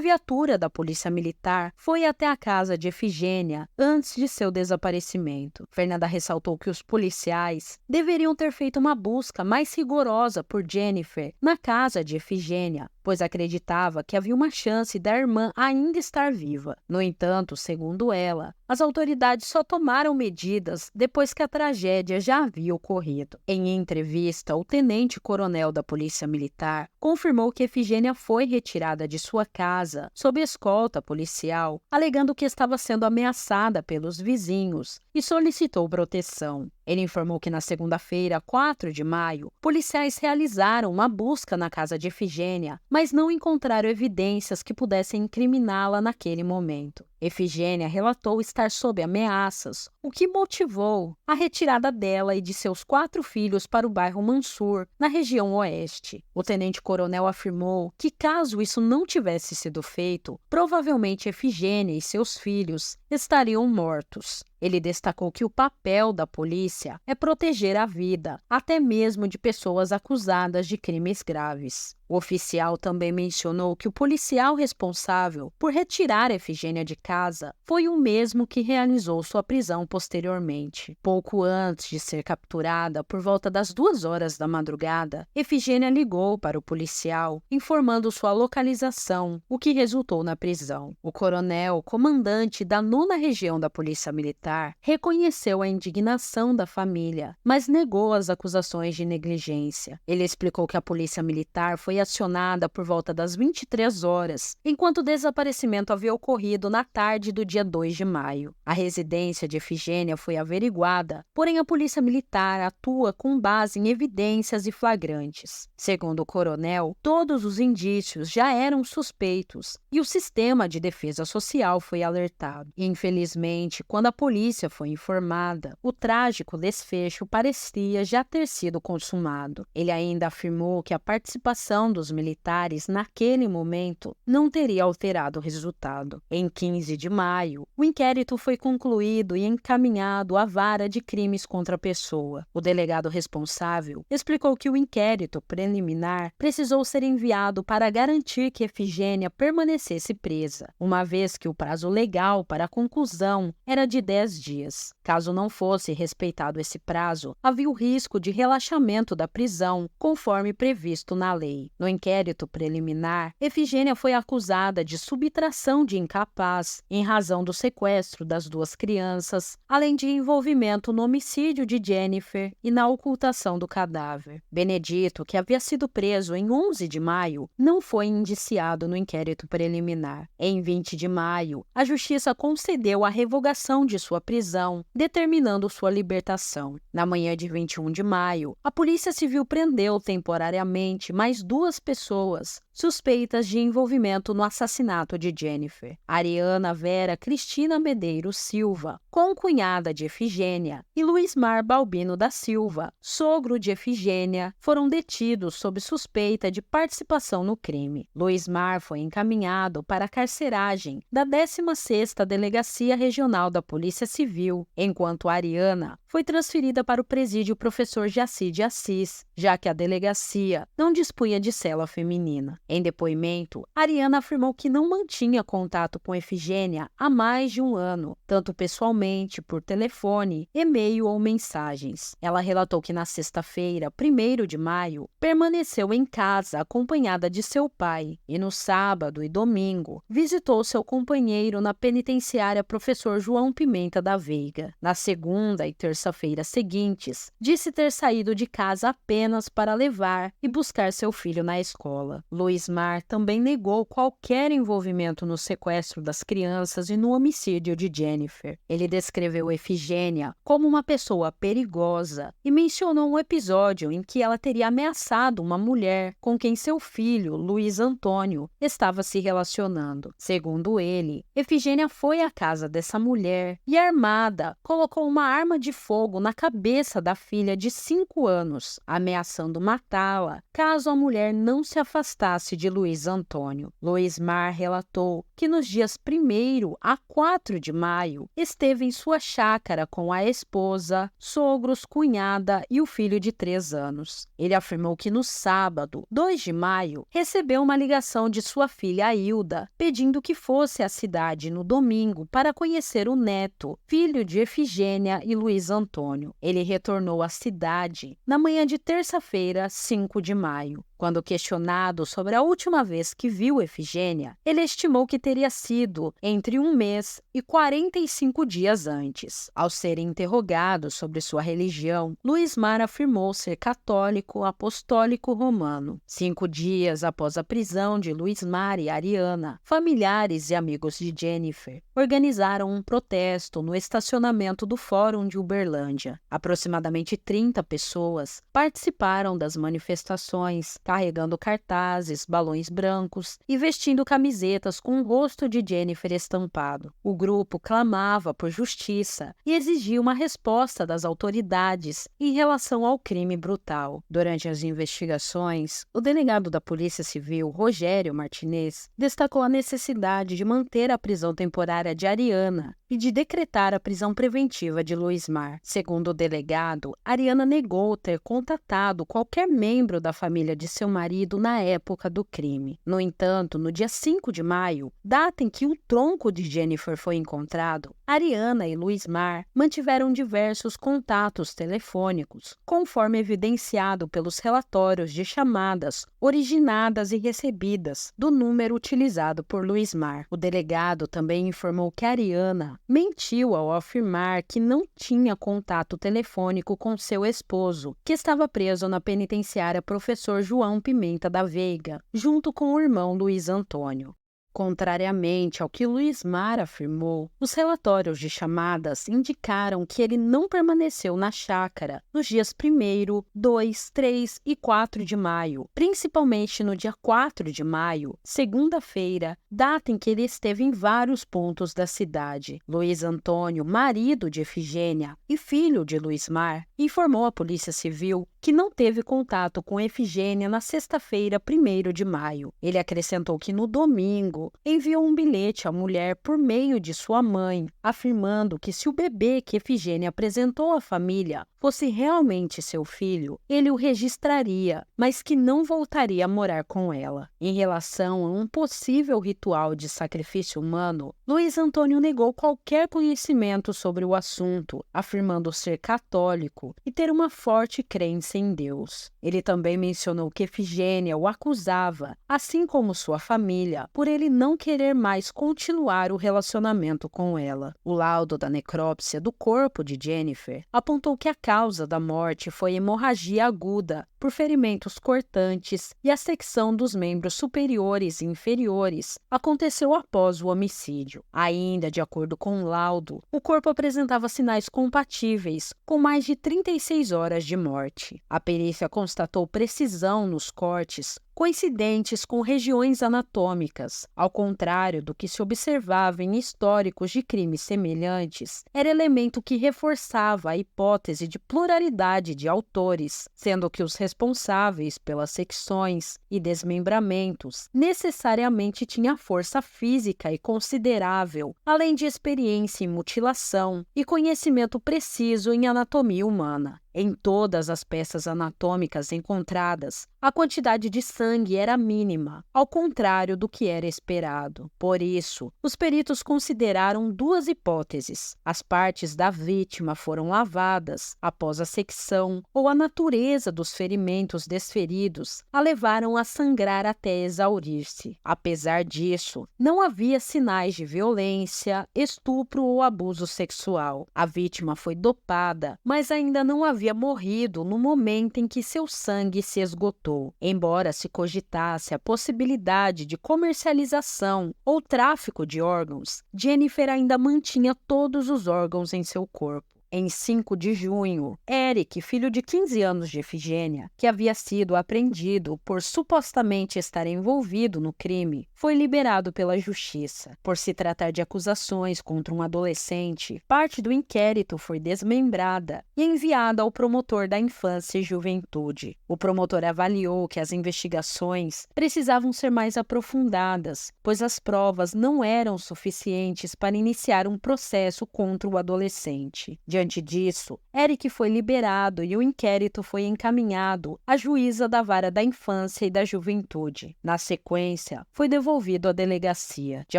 viatura da polícia militar foi até a casa de Efigênia antes de seu desaparecimento. Fernanda ressaltou que os policiais deveriam ter feito uma busca mais rigorosa por Jennifer na casa de Efigênia, pois acreditava que havia uma chance da irmã ainda estar viva. No entanto, segundo ela, as autoridades só tomaram medidas depois que a tragédia já havia ocorrido. Em entrevista, o tenente-coronel da Polícia Militar confirmou que Efigênia foi retirada de sua casa sob escolta policial, alegando que estava sendo ameaçada pelos vizinhos e solicitou proteção. Ele informou que na segunda-feira, 4 de maio, policiais realizaram uma busca na casa de Efigênia, mas não encontraram evidências que pudessem incriminá-la naquele momento. Efigênia relatou estar sob ameaças, o que motivou a retirada dela e de seus 4 filhos para o bairro Mansur, na região oeste. O tenente-coronel afirmou que, caso isso não tivesse sido feito, provavelmente Efigênia e seus filhos estariam mortos. Ele destacou que o papel da polícia é proteger a vida, até mesmo de pessoas acusadas de crimes graves. O oficial também mencionou que o policial responsável por retirar Efigênia de casa foi o mesmo que realizou sua prisão posteriormente. Pouco antes de ser capturada, por volta das 2 horas da madrugada, Efigênia ligou para o policial, informando sua localização, o que resultou na prisão. O coronel, comandante da 9ª Região da Polícia Militar, reconheceu a indignação da família, mas negou as acusações de negligência. Ele explicou que a Polícia Militar foi acionada por volta das 23 horas, enquanto o desaparecimento havia ocorrido na tarde do dia 2 de maio. A residência de Efigênia foi averiguada, porém a Polícia Militar atua com base em evidências e flagrantes. Segundo o coronel, todos os indícios já eram suspeitos e o sistema de defesa social foi alertado. Infelizmente, quando a polícia foi informada, o trágico desfecho parecia já ter sido consumado. Ele ainda afirmou que a participação dos militares naquele momento não teria alterado o resultado. Em 15 de maio, o inquérito foi concluído e encaminhado à vara de crimes contra a pessoa. O delegado responsável explicou que o inquérito preliminar precisou ser enviado para garantir que Efigênia permanecesse presa, uma vez que o prazo legal para a conclusão era de 10 dias. Caso não fosse respeitado esse prazo, havia o risco de relaxamento da prisão, conforme previsto na lei. No inquérito preliminar, Efigênia foi acusada de subtração de incapaz em razão do sequestro das 2 crianças, além de envolvimento no homicídio de Jennifer e na ocultação do cadáver. Benedito, que havia sido preso em 11 de maio, não foi indiciado no inquérito preliminar. Em 20 de maio, a Justiça concedeu a revogação de sua prisão, determinando sua libertação. Na manhã de 21 de maio, a Polícia Civil prendeu temporariamente mais 2 pessoas suspeitas de envolvimento no assassinato de Jennifer. Ariana Vera Cristina Medeiros Silva, concunhada de Efigênia, e Luismar Balbino da Silva, sogro de Efigênia, foram detidos sob suspeita de participação no crime. Luismar foi encaminhado para a carceragem da 16ª Delegacia Regional da Polícia Civil, enquanto Ariana foi transferida para o presídio Professor Jaci de Assis, já que a delegacia não dispunha de cela feminina. Em depoimento, Ariana afirmou que não mantinha contato com Efigênia há mais de 1 ano, tanto pessoalmente, por telefone, e-mail ou mensagens. Ela relatou que na sexta-feira, 1º de maio, permaneceu em casa acompanhada de seu pai e no sábado e domingo visitou seu companheiro na penitenciária Professor João Pimenta da Veiga. Na segunda e terça-feira seguintes, disse ter saído de casa apenas para levar e buscar seu filho na escola. Luismar também negou qualquer envolvimento no sequestro das crianças e no homicídio de Jennifer. Ele descreveu Efigênia como uma pessoa perigosa e mencionou um episódio em que ela teria ameaçado uma mulher com quem seu filho, Luiz Antônio, estava se relacionando. Segundo ele, Efigênia foi à casa dessa mulher e, armada, colocou uma arma de fogo na cabeça da filha de 5 anos, ameaçando matá-la caso a mulher não se afastasse de Luiz Antônio. Luismar relatou que que nos dias 1º a 4 de maio esteve em sua chácara com a esposa, sogros, cunhada e o filho de 3 anos. Ele afirmou que no sábado, 2 de maio, recebeu uma ligação de sua filha Hilda, pedindo que fosse à cidade no domingo para conhecer o neto, filho de Efigênia e Luiz Antônio. Ele retornou à cidade na manhã de terça-feira, 5 de maio. Quando questionado sobre a última vez que viu Efigênia, ele estimou que teria sido entre 1 mês e 45 dias antes. Ao ser interrogado sobre sua religião, Luismar afirmou ser católico apostólico romano. 5 dias após a prisão de Luismar e Ariana, familiares e amigos de Jennifer organizaram um protesto no estacionamento do Fórum de Uberlândia. Aproximadamente 30 pessoas participaram das manifestações, carregando cartazes, balões brancos e vestindo camisetas com o rosto de Jennifer estampado. O grupo clamava por justiça e exigia uma resposta das autoridades em relação ao crime brutal. Durante as investigações, o delegado da Polícia Civil, Rogério Martinez, destacou a necessidade de manter a prisão temporária de Ariana e de decretar a prisão preventiva de Luismar. Segundo o delegado, Ariana negou ter contatado qualquer membro da família de seu marido na época do crime. No entanto, no dia 5 de maio, data em que o tronco de Jennifer foi encontrado, Ariana e Luismar mantiveram diversos contatos telefônicos, conforme evidenciado pelos relatórios de chamadas originadas e recebidas do número utilizado por Luismar. O delegado também informou que Ariana mentiu ao afirmar que não tinha contato telefônico com seu esposo, que estava preso na penitenciária Professor João Pimenta da Veiga, junto com o irmão Luiz Antônio. Contrariamente ao que Luismar afirmou, os relatórios de chamadas indicaram que ele não permaneceu na chácara nos dias 1º, 2, 3 e 4 de maio, principalmente no dia 4 de maio, segunda-feira, data em que ele esteve em vários pontos da cidade. Luiz Antônio, marido de Efigênia e filho de Luismar, informou à Polícia Civil que não teve contato com Efigênia na sexta-feira, 1º de maio. Ele acrescentou que no domingo enviou um bilhete à mulher por meio de sua mãe, afirmando que se o bebê que Efigênia apresentou à família fosse realmente seu filho, ele o registraria, mas que não voltaria a morar com ela. Em relação a um possível ritual de sacrifício humano, Luiz Antônio negou qualquer conhecimento sobre o assunto, afirmando ser católico e ter uma forte crença em Deus. Ele também mencionou que Efigênia o acusava, assim como sua família, por ele não querer mais continuar o relacionamento com ela. O laudo da necrópsia do corpo de Jennifer apontou que a causa da morte foi hemorragia aguda por ferimentos cortantes e a secção dos membros superiores e inferiores aconteceu após o homicídio. Ainda, de acordo com o laudo, o corpo apresentava sinais compatíveis com mais de 36 horas de morte. A perícia constatou precisão nos cortes coincidentes com regiões anatômicas. Ao contrário do que se observava em históricos de crimes semelhantes, era elemento que reforçava a hipótese de pluralidade de autores, sendo que os responsáveis pelas secções e desmembramentos necessariamente tinham força física e considerável, além de experiência em mutilação e conhecimento preciso em anatomia humana. Em todas as peças anatômicas encontradas, a quantidade de sangue era mínima, ao contrário do que era esperado. Por isso, os peritos consideraram 2 hipóteses. As partes da vítima foram lavadas após a secção ou a natureza dos ferimentos desferidos a levaram a sangrar até exaurir-se. Apesar disso, não havia sinais de violência, estupro ou abuso sexual. A vítima foi dopada, mas ainda não havia morrido no momento em que seu sangue se esgotou. Embora se cogitasse a possibilidade de comercialização ou tráfico de órgãos, Jennifer ainda mantinha todos os órgãos em seu corpo. Em 5 de junho, Eric, filho de 15 anos de Efigênia, que havia sido apreendido por supostamente estar envolvido no crime, foi liberado pela justiça. Por se tratar de acusações contra um adolescente, parte do inquérito foi desmembrada e enviada ao promotor da infância e juventude. O promotor avaliou que as investigações precisavam ser mais aprofundadas, pois as provas não eram suficientes para iniciar um processo contra o adolescente. Diante disso, Eric foi liberado e o inquérito foi encaminhado à juíza da Vara da Infância e da Juventude. Na sequência, foi devolvido à delegacia. De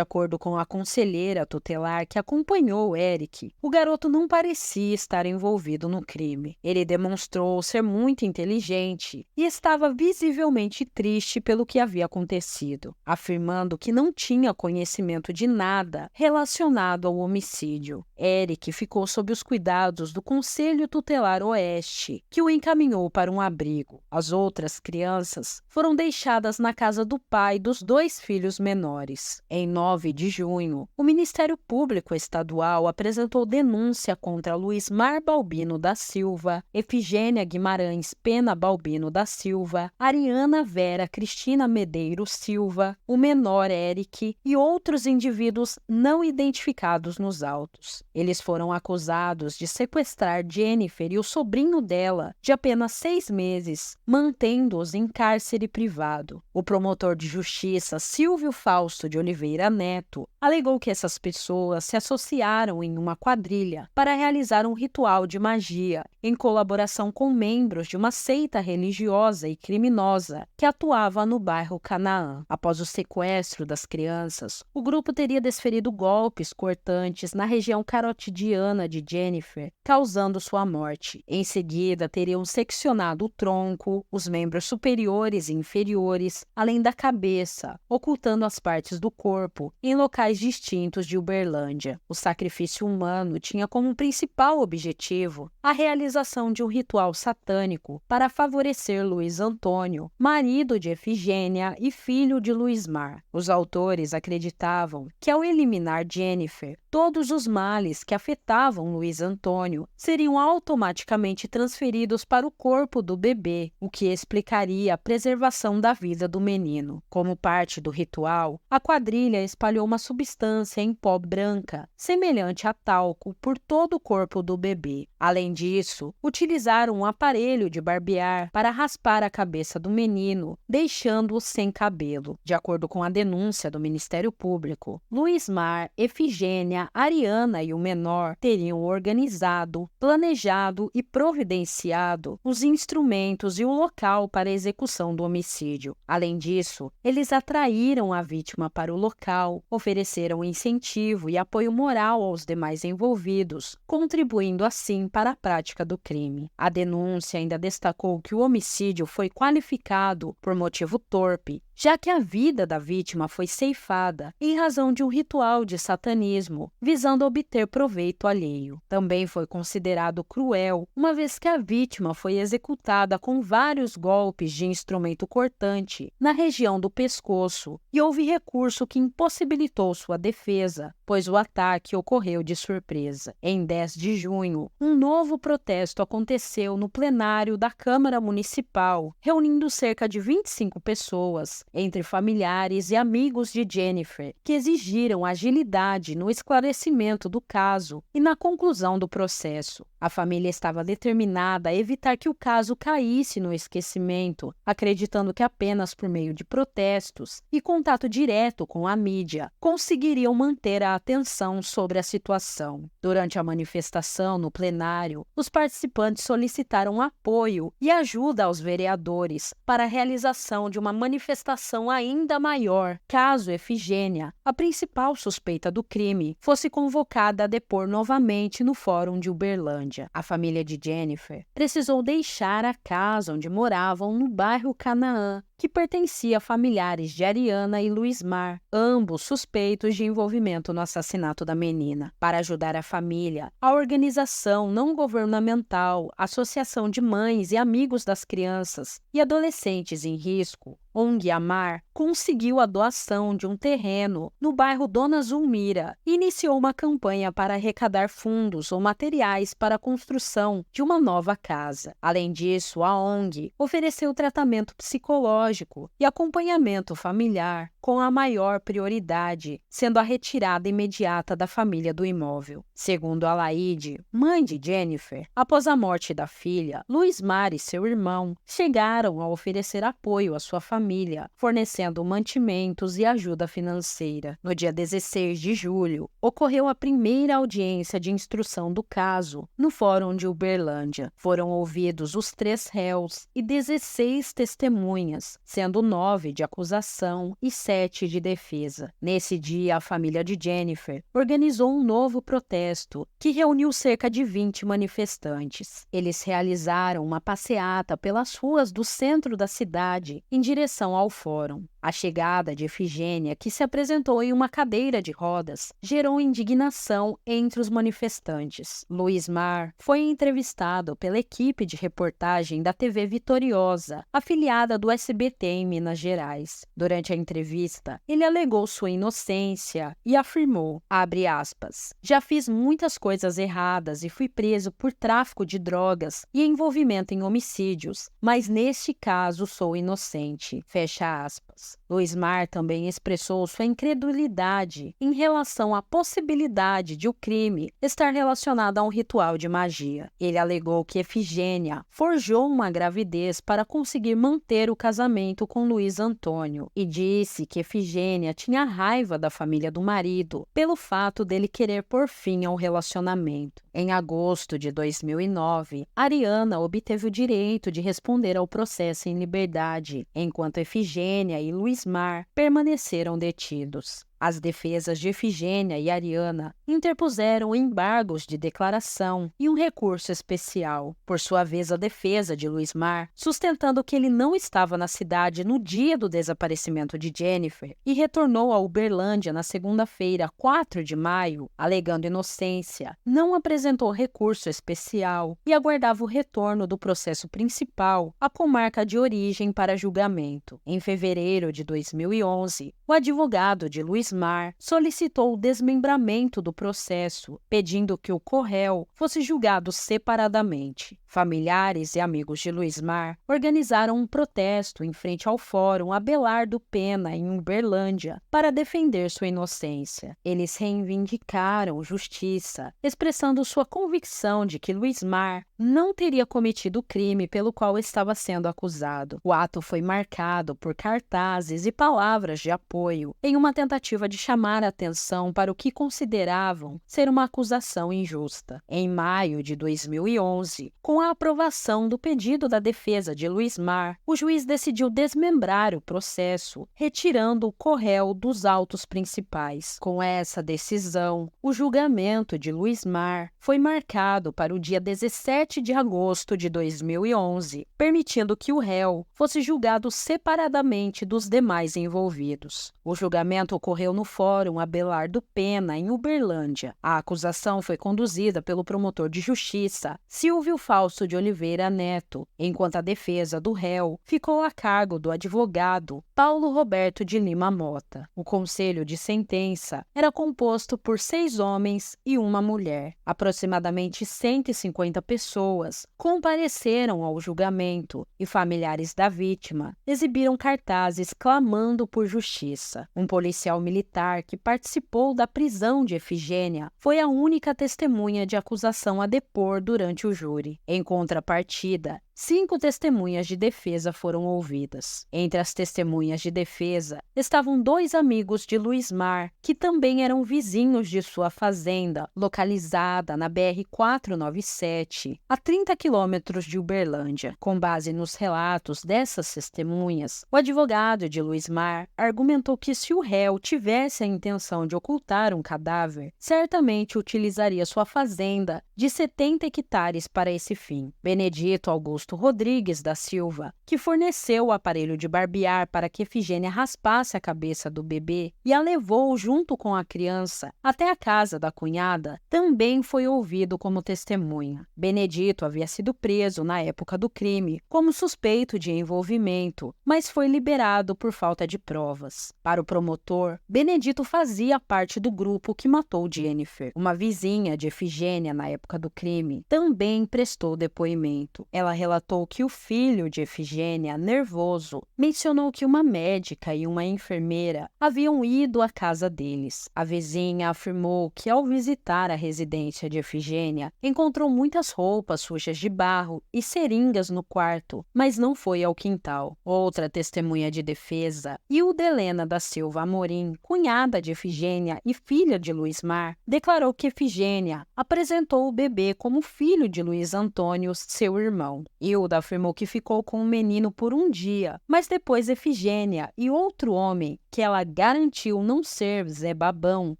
acordo com a conselheira tutelar que acompanhou Eric, o garoto não parecia estar envolvido no crime. Ele demonstrou ser muito inteligente e estava visivelmente triste pelo que havia acontecido, afirmando que não tinha conhecimento de nada relacionado ao homicídio. Eric ficou sob os cuidados do Conselho Tutelar Oeste, que o encaminhou para um abrigo. As outras crianças foram deixadas na casa do pai dos 2 filhos menores. Em 9 de junho, o Ministério Público Estadual apresentou denúncia contra Luismar Balbino da Silva, Efigênia Guimarães Pena Balbino da Silva, Ariana Vera Cristina Medeiros Silva, o menor Eric e outros indivíduos não identificados nos autos. Eles foram acusados de sequestrar Jennifer e o sobrinho dela, de apenas 6 meses, mantendo-os em cárcere privado. O promotor de justiça Silvio Fausto de Oliveira Neto alegou que essas pessoas se associaram em uma quadrilha para realizar um ritual de magia em colaboração com membros de uma seita religiosa e criminosa que atuava no bairro Canaã. Após o sequestro das crianças, o grupo teria desferido golpes cortantes na região carotidiana de Jennifer, causando sua morte. Em seguida, teriam seccionado o tronco, os membros superiores e inferiores, além da cabeça, ocultando as partes do corpo em locais distintos de Uberlândia. O sacrifício humano tinha como principal objetivo a realização de um ritual satânico para favorecer Luiz Antônio, marido de Efigênia e filho de Luismar. Os autores acreditavam que, ao eliminar Jennifer, todos os males que afetavam Luiz Antônio seriam automaticamente transferidos para o corpo do bebê, o que explicaria a preservação da vida do menino. Como parte do ritual, a quadrilha espalhou uma substância em pó branca, semelhante a talco, por todo o corpo do bebê. Além disso, utilizaram um aparelho de barbear para raspar a cabeça do menino, deixando-o sem cabelo. De acordo com a denúncia do Ministério Público, Luismar, Efigênia, Ariana e o menor teriam organizado, planejado e providenciado os instrumentos e o local para a execução do homicídio. Além disso, eles atraíram a vítima para o local, ofereceram incentivo e apoio moral aos demais envolvidos, contribuindo assim para a prática do crime. A denúncia ainda destacou que o homicídio foi qualificado por motivo torpe, já que a vida da vítima foi ceifada em razão de um ritual de satanismo, visando obter proveito alheio. Também foi considerado cruel, uma vez que a vítima foi executada com vários golpes de instrumento cortante na região do pescoço e houve recurso que impossibilitou sua defesa, pois o ataque ocorreu de surpresa. Em 10 de junho, um novo protesto aconteceu no plenário da Câmara Municipal, reunindo cerca de 25 pessoas, entre familiares e amigos de Jennifer, que exigiram agilidade no esclarecimento do caso e na conclusão do processo. A família estava determinada a evitar que o caso caísse no esquecimento, acreditando que apenas por meio de protestos e contato direto com a mídia conseguiriam manter a atenção sobre a situação. Durante a manifestação no plenário, os participantes solicitaram apoio e ajuda aos vereadores para a realização de uma manifestação ainda maior, caso Efigênia, a principal suspeita do crime, fosse convocada a depor novamente no Fórum de Uberlândia. A família de Jennifer precisou deixar a casa onde moravam no bairro Canaã, que pertencia a familiares de Ariana e Luismar, ambos suspeitos de envolvimento no assassinato da menina. Para ajudar a família, a organização não governamental Associação de Mães e Amigos das Crianças e Adolescentes em Risco ONG Amar conseguiu a doação de um terreno no bairro Dona Zulmira e iniciou uma campanha para arrecadar fundos ou materiais para a construção de uma nova casa. Além disso, a ONG ofereceu tratamento psicológico e acompanhamento familiar com a maior prioridade, sendo a retirada imediata da família do imóvel. Segundo Alaide, mãe de Jennifer, após a morte da filha, Luismar e seu irmão chegaram a oferecer apoio à sua família, fornecendo mantimentos e ajuda financeira. No dia 16 de julho, ocorreu a primeira audiência de instrução do caso no Fórum de Uberlândia. Foram ouvidos os 3 réus e 16 testemunhas, sendo 9 de acusação e 7 de defesa. Nesse dia, a família de Jennifer organizou um novo protesto que reuniu cerca de 20 manifestantes. Eles realizaram uma passeata pelas ruas do centro da cidade em direção ao fórum. A chegada de Efigênia, que se apresentou em uma cadeira de rodas, gerou indignação entre os manifestantes. Luismar foi entrevistado pela equipe de reportagem da TV Vitoriosa, afiliada do SBT em Minas Gerais. Durante a entrevista, ele alegou sua inocência e afirmou, abre aspas, já fiz muitas coisas erradas e fui preso por tráfico de drogas e envolvimento em homicídios, mas neste caso sou inocente, fecha aspas. Luismar também expressou sua incredulidade em relação à possibilidade de o crime estar relacionado a um ritual de magia. Ele alegou que Efigênia forjou uma gravidez para conseguir manter o casamento com Luiz Antônio e disse que Efigênia tinha raiva da família do marido pelo fato dele querer pôr fim ao relacionamento. Em agosto de 2009, Ariana obteve o direito de responder ao processo em liberdade, enquanto Efigênia e Luismar permaneceram detidos. As defesas de Efigênia e Ariana interpuseram embargos de declaração e um recurso especial. Por sua vez, a defesa de Luismar, sustentando que ele não estava na cidade no dia do desaparecimento de Jennifer e retornou a Uberlândia na segunda-feira, 4 de maio, alegando inocência, não apresentou recurso especial e aguardava o retorno do processo principal à comarca de origem para julgamento. Em fevereiro de 2011, o advogado de Luismar solicitou o desmembramento do processo, pedindo que o co-réu fosse julgado separadamente. Familiares e amigos de Luismar organizaram um protesto em frente ao Fórum Abelardo Pena, em Uberlândia, para defender sua inocência. Eles reivindicaram justiça, expressando sua convicção de que Luismar não teria cometido o crime pelo qual estava sendo acusado. O ato foi marcado por cartazes e palavras de apoio, em uma tentativa de chamar a atenção para o que consideravam ser uma acusação injusta. Em maio de 2011, com a aprovação do pedido da defesa de Luismar, o juiz decidiu desmembrar o processo, retirando o co-réu dos autos principais. Com essa decisão, o julgamento de Luismar foi marcado para o dia 17 de agosto de 2011, permitindo que o réu fosse julgado separadamente dos demais envolvidos. O julgamento ocorreu no Fórum Abelardo Pena, em Uberlândia. A acusação foi conduzida pelo promotor de justiça, Silvio Fausto de Oliveira Neto, enquanto a defesa do réu ficou a cargo do advogado Paulo Roberto de Lima Mota. O conselho de sentença era composto por 6 homens e uma mulher. Aproximadamente 150 pessoas compareceram ao julgamento e familiares da vítima exibiram cartazes clamando por justiça. Um policial militar que participou da prisão de Efigênia foi a única testemunha de acusação a depor durante o júri. Em contrapartida, 5 testemunhas de defesa foram ouvidas. Entre as testemunhas de defesa estavam 2 amigos de Luismar, que também eram vizinhos de sua fazenda, localizada na BR-497, a 30 quilômetros de Uberlândia. Com base nos relatos dessas testemunhas, o advogado de Luismar argumentou que se o réu tivesse a intenção de ocultar um cadáver, certamente utilizaria sua fazenda de 70 hectares para esse fim. Benedito Augusto Augusto Rodrigues da Silva, que forneceu o aparelho de barbear para que Efigênia raspasse a cabeça do bebê e a levou junto com a criança até a casa da cunhada, também foi ouvido como testemunha. Benedito havia sido preso na época do crime como suspeito de envolvimento, mas foi liberado por falta de provas. Para o promotor, Benedito fazia parte do grupo que matou Jennifer. Uma vizinha de Efigênia na época do crime também prestou depoimento. Ela relatou que o filho de Efigênia, nervoso, mencionou que uma médica e uma enfermeira haviam ido à casa deles. A vizinha afirmou que, ao visitar a residência de Efigênia, encontrou muitas roupas sujas de barro e seringas no quarto, mas não foi ao quintal. Outra testemunha de defesa, Hilda Helena da Silva Amorim, cunhada de Efigênia e filha de Luismar, declarou que Efigênia apresentou o bebê como filho de Luiz Antônio, seu irmão. Hilda afirmou que ficou com o menino por um dia, mas depois Efigênia e outro homem, que ela garantiu não ser Zé Babão,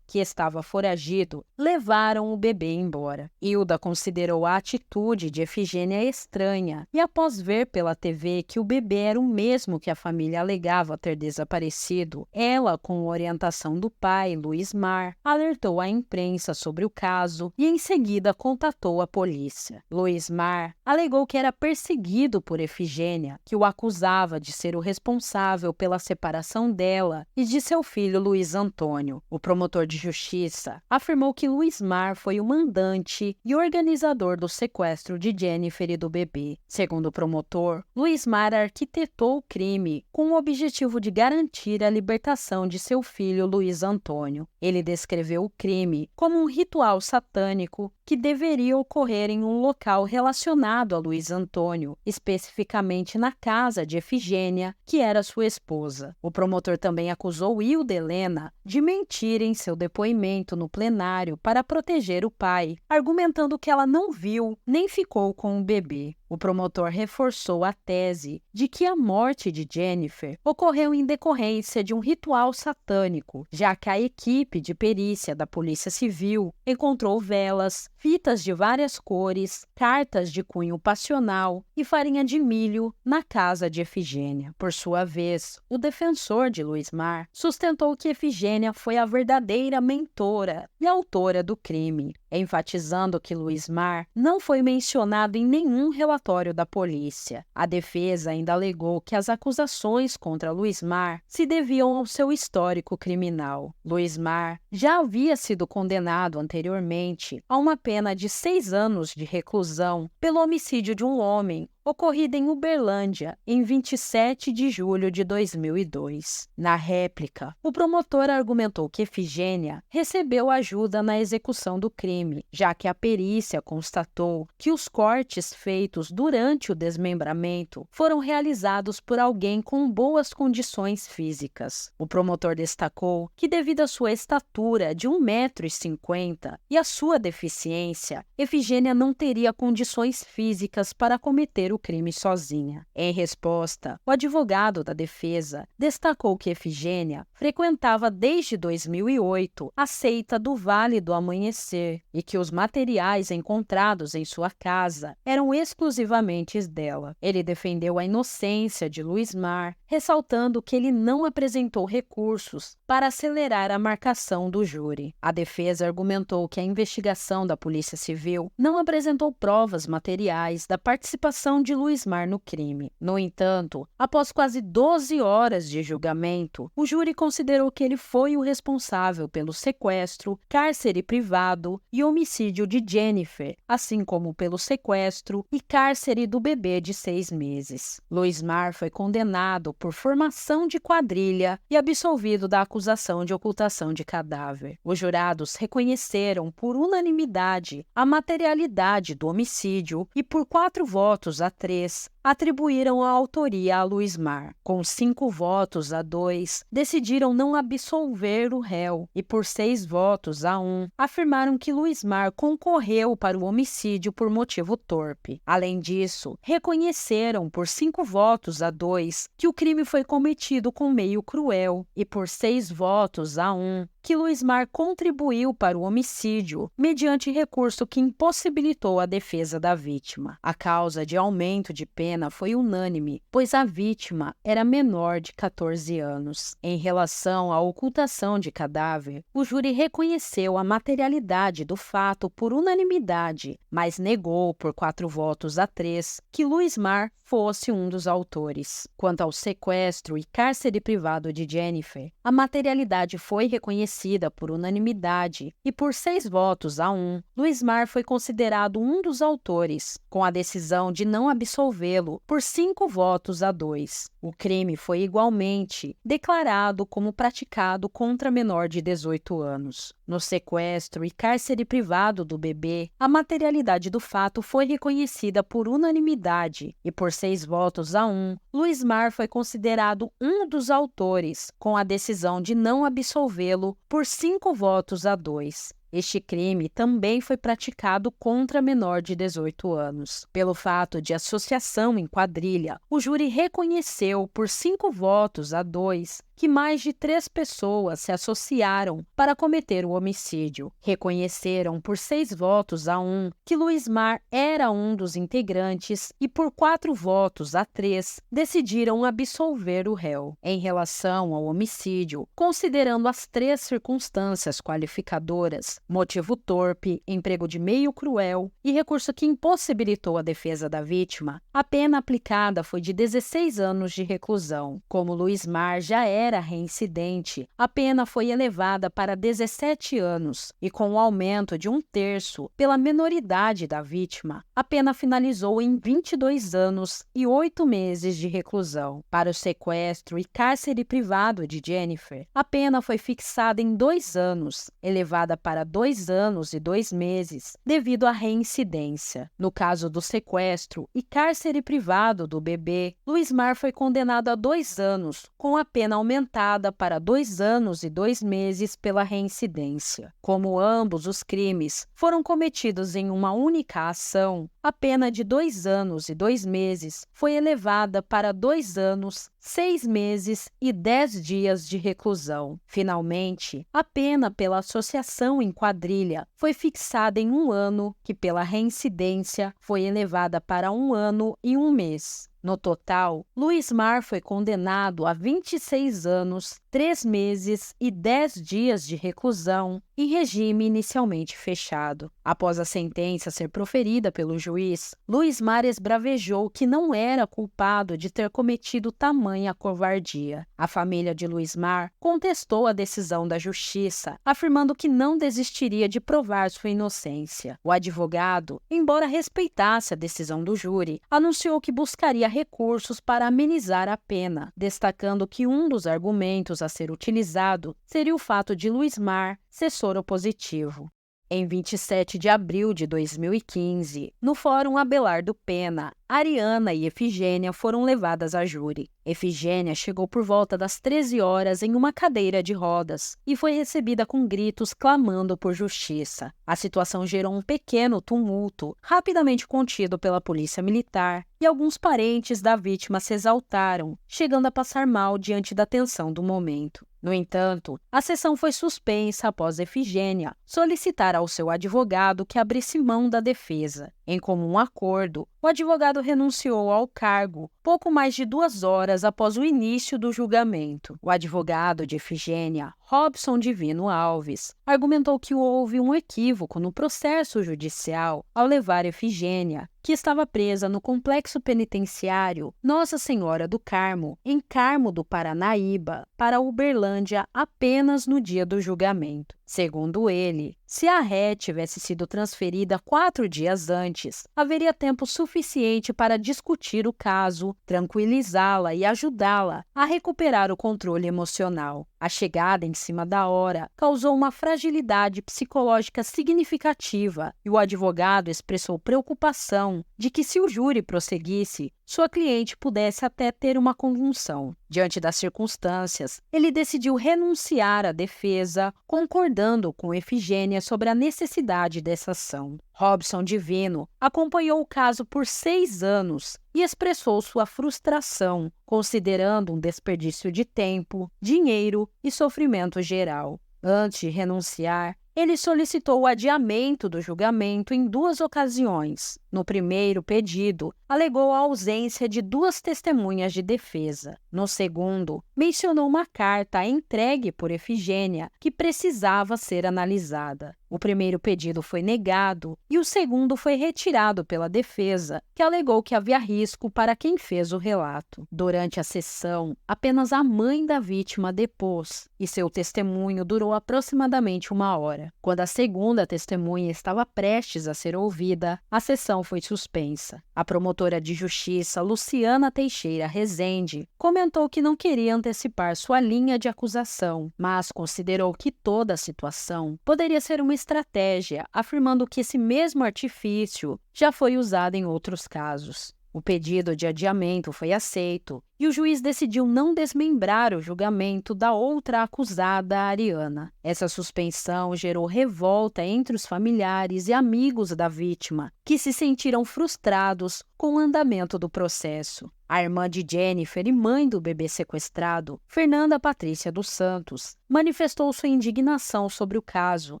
que estava foragido, levaram o bebê embora. Hilda considerou a atitude de Efigênia estranha e, após ver pela TV que o bebê era o mesmo que a família alegava ter desaparecido, ela, com orientação do pai, Luismar, alertou a imprensa sobre o caso e em seguida contatou a polícia. Luismar alegou que era perseguido por Efigênia, que o acusava de ser o responsável pela separação dela e de seu filho Luiz Antônio. O promotor de justiça afirmou que Luismar foi o mandante e organizador do sequestro de Jennifer e do bebê. Segundo o promotor, Luismar arquitetou o crime com o objetivo de garantir a libertação de seu filho Luiz Antônio. Ele descreveu o crime como um ritual satânico que deveria ocorrer em um local relacionado a Luiz Antônio, especificamente na casa de Efigênia, que era sua esposa. O promotor também acusou Hilda Helena de mentir em seu depoimento no plenário para proteger o pai, argumentando que ela não viu nem ficou com o bebê. O promotor reforçou a tese de que a morte de Jennifer ocorreu em decorrência de um ritual satânico, já que a equipe de perícia da Polícia Civil encontrou velas, fitas de várias cores, cartas de cunho passional e farinha de milho na casa de Efigênia. Por sua vez, o defensor de Luismar sustentou que Efigênia foi a verdadeira mentora e autora do crime, enfatizando que Luismar não foi mencionado em nenhum relatório da polícia. A defesa ainda alegou que as acusações contra Luismar se deviam ao seu histórico criminal. Luismar já havia sido condenado anteriormente a uma pena de 6 anos de reclusão pelo homicídio de um homem ocorrida em Uberlândia, em 27 de julho de 2002. Na réplica, o promotor argumentou que Efigênia recebeu ajuda na execução do crime, já que a perícia constatou que os cortes feitos durante o desmembramento foram realizados por alguém com boas condições físicas. O promotor destacou que, devido à sua estatura de 1,50 m e à sua deficiência, Efigênia não teria condições físicas para cometer o crime sozinha. Em resposta, o advogado da defesa destacou que Efigênia frequentava desde 2008 a seita do Vale do Amanhecer e que os materiais encontrados em sua casa eram exclusivamente dela. Ele defendeu a inocência de Luismar, ressaltando que ele não apresentou recursos para acelerar a marcação do júri. A defesa argumentou que a investigação da Polícia Civil não apresentou provas materiais da participação de Luismar no crime. No entanto, após quase 12 horas de julgamento, o júri considerou que ele foi o responsável pelo sequestro, cárcere privado e homicídio de Jennifer, assim como pelo sequestro e cárcere do bebê de 6 meses. Luismar foi condenado por formação de quadrilha e absolvido da acusação de ocultação de cadáver. Os jurados reconheceram por unanimidade a materialidade do homicídio e, por 4 votos a 3, atribuíram a autoria a Luismar. Com 5 votos a 2, decidiram não absolver o réu e, por 6 votos a 1, afirmaram que Luismar concorreu para o homicídio por motivo torpe. Além disso, reconheceram por 5 votos a 2 que o crime foi cometido com meio cruel e, por 6 votos a 1, que Luismar contribuiu para o homicídio mediante recurso que impossibilitou a defesa da vítima. A causa de aumento de pena foi unânime, pois a vítima era menor de 14 anos. Em relação à ocultação de cadáver, o júri reconheceu a materialidade do fato por unanimidade, mas negou por 4 votos a 3 que Luismar fosse um dos autores. Quanto ao sequestro e cárcere privado de Jennifer, a materialidade foi reconhecida por unanimidade e, por 6 votos a 1, Luismar foi considerado um dos autores, com a decisão de não absolvê-lo por 5 votos a 2. O crime foi igualmente declarado como praticado contra menor de 18 anos. No sequestro e cárcere privado do bebê, a materialidade do fato foi reconhecida por unanimidade e, por 6 votos a 1, Luismar foi considerado um dos autores, com a decisão de não absolvê-lo por 5 votos a 2. Este crime também foi praticado contra menor de 18 anos. Pelo fato de associação em quadrilha, o júri reconheceu por 5 votos a 2 que mais de 3 pessoas se associaram para cometer o homicídio. Reconheceram por 6 votos a 1 que Luismar era um dos integrantes e, por 4 votos a 3, decidiram absolver o réu. Em relação ao homicídio, considerando as 3 circunstâncias qualificadoras, motivo torpe, emprego de meio cruel e recurso que impossibilitou a defesa da vítima, a pena aplicada foi de 16 anos de reclusão. Como Luismar já era reincidente, a pena foi elevada para 17 anos e, com o aumento de 1/3 pela menoridade da vítima, a pena finalizou em 22 anos e 8 meses de reclusão. Para o sequestro e cárcere privado de Jennifer, a pena foi fixada em 2 anos, elevada para 2 anos e 2 meses, devido à reincidência. No caso do sequestro e cárcere privado do bebê, Luismar foi condenado a 2 anos, com a pena aumentada para 2 anos e 2 meses pela reincidência. Como ambos os crimes foram cometidos em uma única ação, a pena de 2 anos e 2 meses foi elevada para 2 anos, 6 meses e 10 dias de reclusão. Finalmente, a pena pela associação em quadrilha foi fixada em 1 ano, que pela reincidência foi elevada para 1 ano e 1 mês. No total, Luismar foi condenado a 26 anos, 3 meses e 10 dias de reclusão em regime inicialmente fechado. Após a sentença ser proferida pelo juiz, Luismar esbravejou que não era culpado de ter cometido tamanha covardia. A família de Luismar contestou a decisão da justiça, afirmando que não desistiria de provar sua inocência. O advogado, embora respeitasse a decisão do júri, anunciou que buscaria recursos para amenizar a pena, destacando que um dos argumentos a ser utilizado seria o fato de Luismar ser soropositivo. Em 27 de abril de 2015, no Fórum Abelardo Pena, Ariana e Efigênia foram levadas a júri. Efigênia chegou por volta das 13 horas em uma cadeira de rodas e foi recebida com gritos clamando por justiça. A situação gerou um pequeno tumulto, rapidamente contido pela polícia militar, e alguns parentes da vítima se exaltaram, chegando a passar mal diante da tensão do momento. No entanto, a sessão foi suspensa após Efigênia solicitar ao seu advogado que abrisse mão da defesa. Em comum acordo, o advogado renunciou ao cargo pouco mais de 2 horas após o início do julgamento. O advogado de Efigênia, Robson Divino Alves, argumentou que houve um equívoco no processo judicial ao levar Efigênia, que estava presa no complexo penitenciário Nossa Senhora do Carmo, em Carmo do Paranaíba, para Uberlândia apenas no dia do julgamento. Segundo ele, se a ré tivesse sido transferida 4 dias antes, haveria tempo suficiente para discutir o caso, tranquilizá-la e ajudá-la a recuperar o controle emocional. A chegada em cima da hora causou uma fragilidade psicológica significativa e o advogado expressou preocupação impressão de que, se o júri prosseguisse, sua cliente pudesse até ter uma convulsão. Diante das circunstâncias, ele decidiu renunciar à defesa, concordando com Efigênia sobre a necessidade dessa ação. Robson Divino acompanhou o caso por 6 anos e expressou sua frustração, considerando um desperdício de tempo, dinheiro e sofrimento geral. Antes de renunciar, ele solicitou o adiamento do julgamento em 2 ocasiões. No primeiro pedido, alegou a ausência de 2 testemunhas de defesa. No segundo, mencionou uma carta entregue por Efigênia que precisava ser analisada. O primeiro pedido foi negado e o segundo foi retirado pela defesa, que alegou que havia risco para quem fez o relato. Durante a sessão, apenas a mãe da vítima depôs e seu testemunho durou aproximadamente 1 hora. Quando a segunda testemunha estava prestes a ser ouvida, a sessão foi suspensa. A promotora de justiça, Luciana Teixeira Rezende, comentou que não queria antecipar sua linha de acusação, mas considerou que toda a situação poderia ser uma estratégia, afirmando que esse mesmo artifício já foi usado em outros casos. O pedido de adiamento foi aceito e o juiz decidiu não desmembrar o julgamento da outra acusada, Ariana. Essa suspensão gerou revolta entre os familiares e amigos da vítima, que se sentiram frustrados com o andamento do processo. A irmã de Jennifer e mãe do bebê sequestrado, Fernanda Patrícia dos Santos, manifestou sua indignação sobre o caso,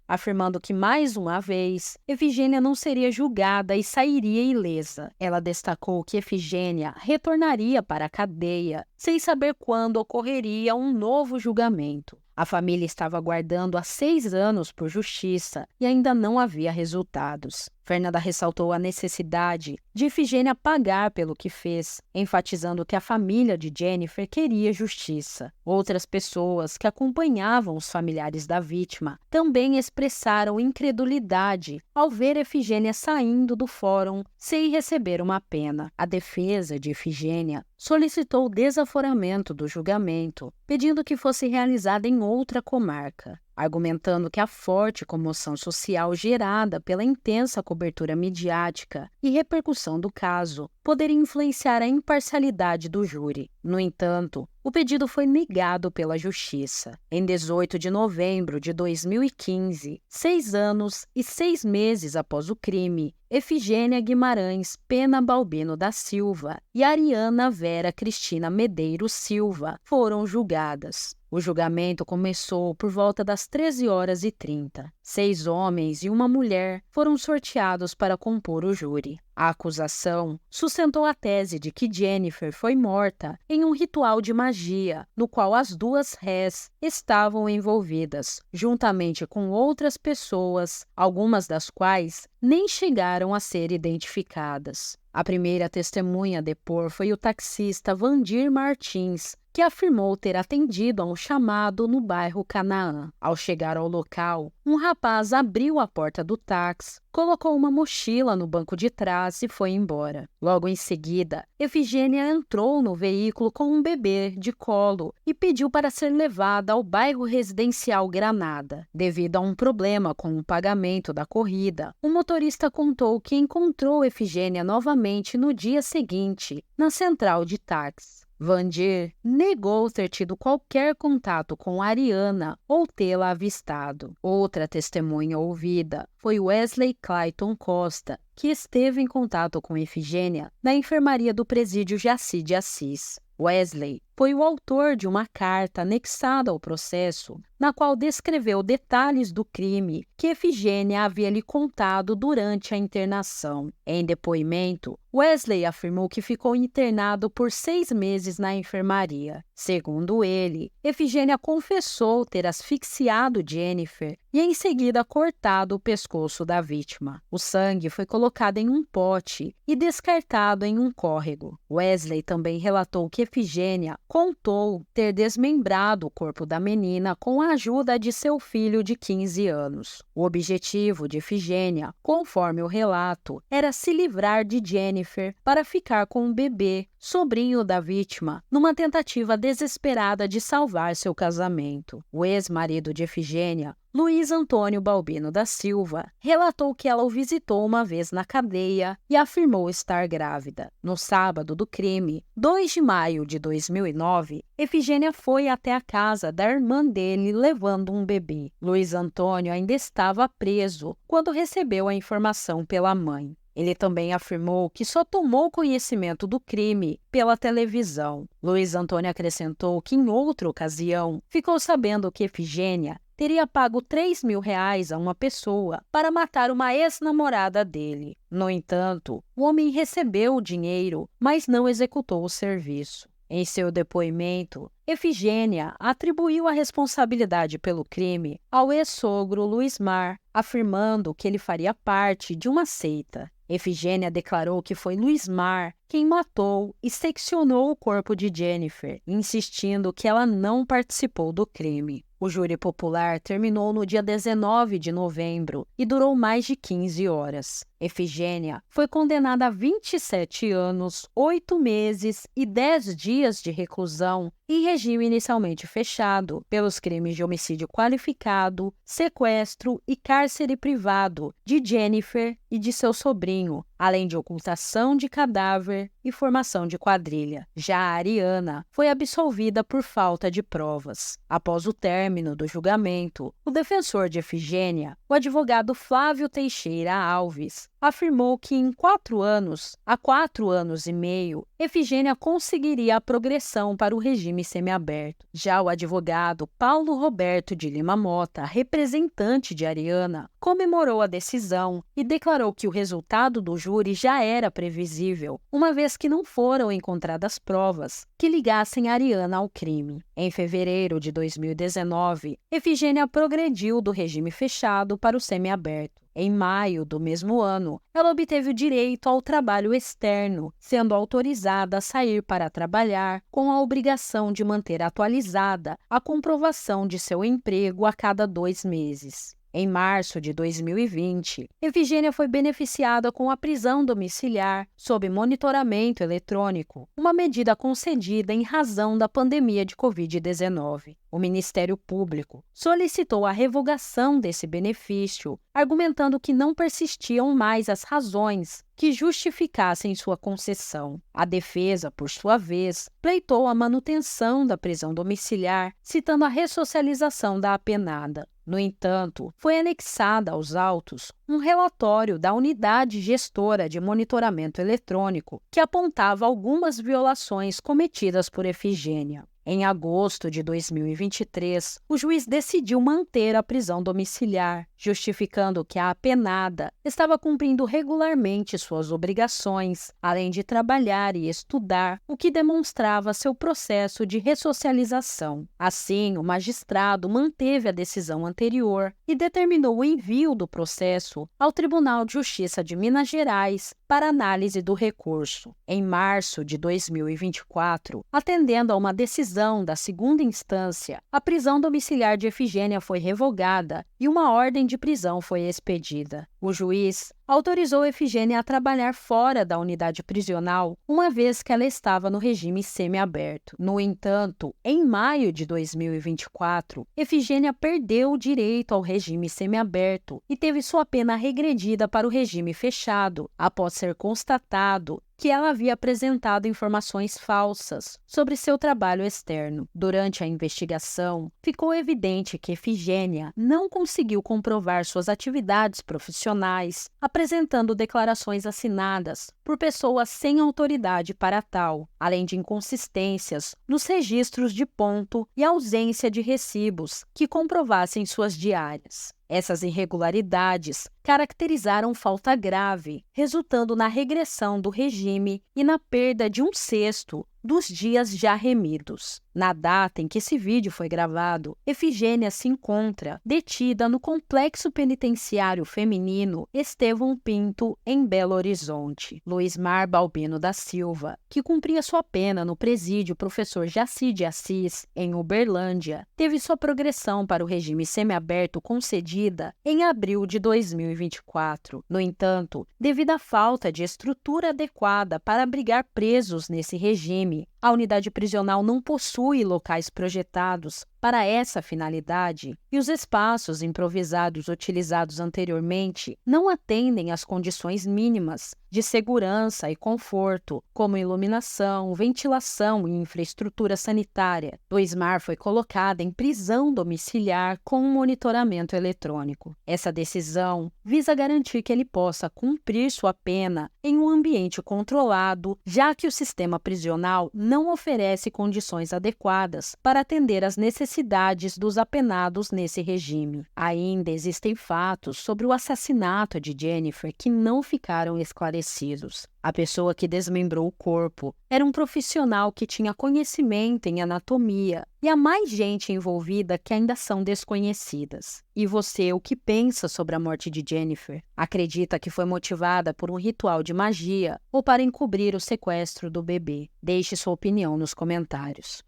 afirmando que, mais uma vez, Efigênia não seria julgada e sairia ilesa. Ela destacou que Efigênia retornaria para a cadeia, sem saber quando ocorreria um novo julgamento. A família estava aguardando há 6 anos por justiça e ainda não havia resultados. Fernanda ressaltou a necessidade de Efigênia pagar pelo que fez, enfatizando que a família de Jennifer queria justiça. Outras pessoas que acompanhavam os familiares da vítima também expressaram incredulidade ao ver Efigênia saindo do fórum sem receber uma pena. A defesa de Efigênia solicitou o desaforamento do julgamento, pedindo que fosse realizado em outra comarca, argumentando que a forte comoção social gerada pela intensa cobertura midiática e repercussão do caso poderia influenciar a imparcialidade do júri. No entanto, o pedido foi negado pela Justiça. Em 18 de novembro de 2015, 6 anos e 6 meses após o crime, Efigênia Guimarães Pena Balbino da Silva e Ariana Vera Cristina Medeiros Silva foram julgadas. O julgamento começou por volta das 13h30. 6 homens e uma mulher foram sorteados para compor o júri. A acusação sustentou a tese de que Jennifer foi morta em um ritual de magia, no qual as 2 rés estavam envolvidas, juntamente com outras pessoas, algumas das quais nem chegaram a ser identificadas. A primeira testemunha a depor foi o taxista Vandir Martins, que afirmou ter atendido a um chamado no bairro Canaã. Ao chegar ao local, um rapaz abriu a porta do táxi, colocou uma mochila no banco de trás e foi embora. Logo em seguida, Efigênia entrou no veículo com um bebê de colo e pediu para ser levada ao bairro residencial Granada. Devido a um problema com o pagamento da corrida, o motorista contou que encontrou Efigênia novamente no dia seguinte, na central de táxi. Vandir negou ter tido qualquer contato com Ariana ou tê-la avistado. Outra testemunha ouvida foi Wesley Clayton Costa, que esteve em contato com Efigênia na enfermaria do presídio Jaci de Assis. Wesley foi o autor de uma carta anexada ao processo, na qual descreveu detalhes do crime que Efigênia havia lhe contado durante a internação. Em depoimento, Wesley afirmou que ficou internado por 6 meses na enfermaria. Segundo ele, Efigênia confessou ter asfixiado Jennifer e em seguida cortado o pescoço da vítima. O sangue foi colocado em um pote e descartado em um córrego. Wesley também relatou que Efigênia contou ter desmembrado o corpo da menina com a ajuda de seu filho de 15 anos. O objetivo de Efigênia, conforme o relato, era se livrar de Jennifer para ficar com o bebê, sobrinho da vítima, numa tentativa desesperada de salvar seu casamento. O ex-marido de Efigênia, Luiz Antônio Balbino da Silva, relatou que ela o visitou uma vez na cadeia e afirmou estar grávida. No sábado do crime, 2 de maio de 2009, Efigênia foi até a casa da irmã dele levando um bebê. Luiz Antônio ainda estava preso quando recebeu a informação pela mãe. Ele também afirmou que só tomou conhecimento do crime pela televisão. Luiz Antônio acrescentou que, em outra ocasião, ficou sabendo que Efigênia teria pago R$3.000 a uma pessoa para matar uma ex-namorada dele. No entanto, o homem recebeu o dinheiro, mas não executou o serviço. Em seu depoimento, Efigênia atribuiu a responsabilidade pelo crime ao ex-sogro Luismar, afirmando que ele faria parte de uma seita. Efigênia declarou que foi Luismar quem matou e seccionou o corpo de Jennifer, insistindo que ela não participou do crime. O júri popular terminou no dia 19 de novembro e durou mais de 15 horas. Efigênia foi condenada a 27 anos, 8 meses e 10 dias de reclusão em regime inicialmente fechado pelos crimes de homicídio qualificado, sequestro e cárcere privado de Jennifer e de seu sobrinho, além de ocultação de cadáver e formação de quadrilha. Já a Ariana foi absolvida por falta de provas. Após o término do julgamento, o defensor de Efigênia, o advogado Flávio Teixeira Alves, afirmou que em 4 anos, há 4 anos e meio, Efigênia conseguiria a progressão para o regime semiaberto. Já o advogado Paulo Roberto de Lima Mota, representante de Ariana, comemorou a decisão e declarou que o resultado do júri já era previsível, uma vez que não foram encontradas provas que ligassem Ariana ao crime. Em fevereiro de 2019, Efigênia progrediu do regime fechado para o semiaberto. Em maio do mesmo ano, ela obteve o direito ao trabalho externo, sendo autorizada a sair para trabalhar com a obrigação de manter atualizada a comprovação de seu emprego a cada 2 meses. Em março de 2020, Efigênia foi beneficiada com a prisão domiciliar sob monitoramento eletrônico, uma medida concedida em razão da pandemia de Covid-19. O Ministério Público solicitou a revogação desse benefício, argumentando que não persistiam mais as razões que justificassem sua concessão. A defesa, por sua vez, pleitou a manutenção da prisão domiciliar, citando a ressocialização da apenada. No entanto, foi anexada aos autos um relatório da Unidade Gestora de Monitoramento Eletrônico que apontava algumas violações cometidas por Efigênia. Em agosto de 2023, o juiz decidiu manter a prisão domiciliar, justificando que a apenada estava cumprindo regularmente suas obrigações, além de trabalhar e estudar, o que demonstrava seu processo de ressocialização. Assim, o magistrado manteve a decisão anterior e determinou o envio do processo ao Tribunal de Justiça de Minas Gerais para análise do recurso. Em março de 2024, atendendo a uma decisão da segunda instância, a prisão domiciliar de Efigênia foi revogada e uma ordem de prisão foi expedida. O juiz autorizou Efigênia a trabalhar fora da unidade prisional, uma vez que ela estava no regime semiaberto. No entanto, em maio de 2024, Efigênia perdeu o direito ao regime semiaberto e teve sua pena regredida para o regime fechado, após ser constatado que ela havia apresentado informações falsas sobre seu trabalho externo. Durante a investigação, ficou evidente que Efigênia não conseguiu comprovar suas atividades profissionais, apresentando declarações assinadas por pessoas sem autoridade para tal, além de inconsistências nos registros de ponto e ausência de recibos que comprovassem suas diárias. Essas irregularidades caracterizaram falta grave, resultando na regressão do regime e na perda de 1/6 dos dias já remidos. Na data em que esse vídeo foi gravado, Efigênia se encontra detida no Complexo Penitenciário Feminino Estevão Pinto, em Belo Horizonte. Luismar Balbino da Silva, que cumpria sua pena no presídio Professor Jaci de Assis, em Uberlândia, teve sua progressão para o regime semiaberto concedida em abril de 2024. No entanto, devido à falta de estrutura adequada para abrigar presos nesse regime, a unidade prisional não possui locais projetados para essa finalidade e os espaços improvisados utilizados anteriormente não atendem às condições mínimas de segurança e conforto, como iluminação, ventilação e infraestrutura sanitária. Luismar foi colocada em prisão domiciliar com um monitoramento eletrônico. Essa decisão visa garantir que ele possa cumprir sua pena em um ambiente controlado, já que o sistema prisional não oferece condições adequadas para atender às necessidades dos apenados nesse regime. Ainda existem fatos sobre o assassinato de Jennifer que não ficaram esclarecidos. A pessoa que desmembrou o corpo era um profissional que tinha conhecimento em anatomia e há mais gente envolvida que ainda são desconhecidas. E você, o que pensa sobre a morte de Jennifer? Acredita que foi motivada por um ritual de magia ou para encobrir o sequestro do bebê? Deixe sua opinião nos comentários.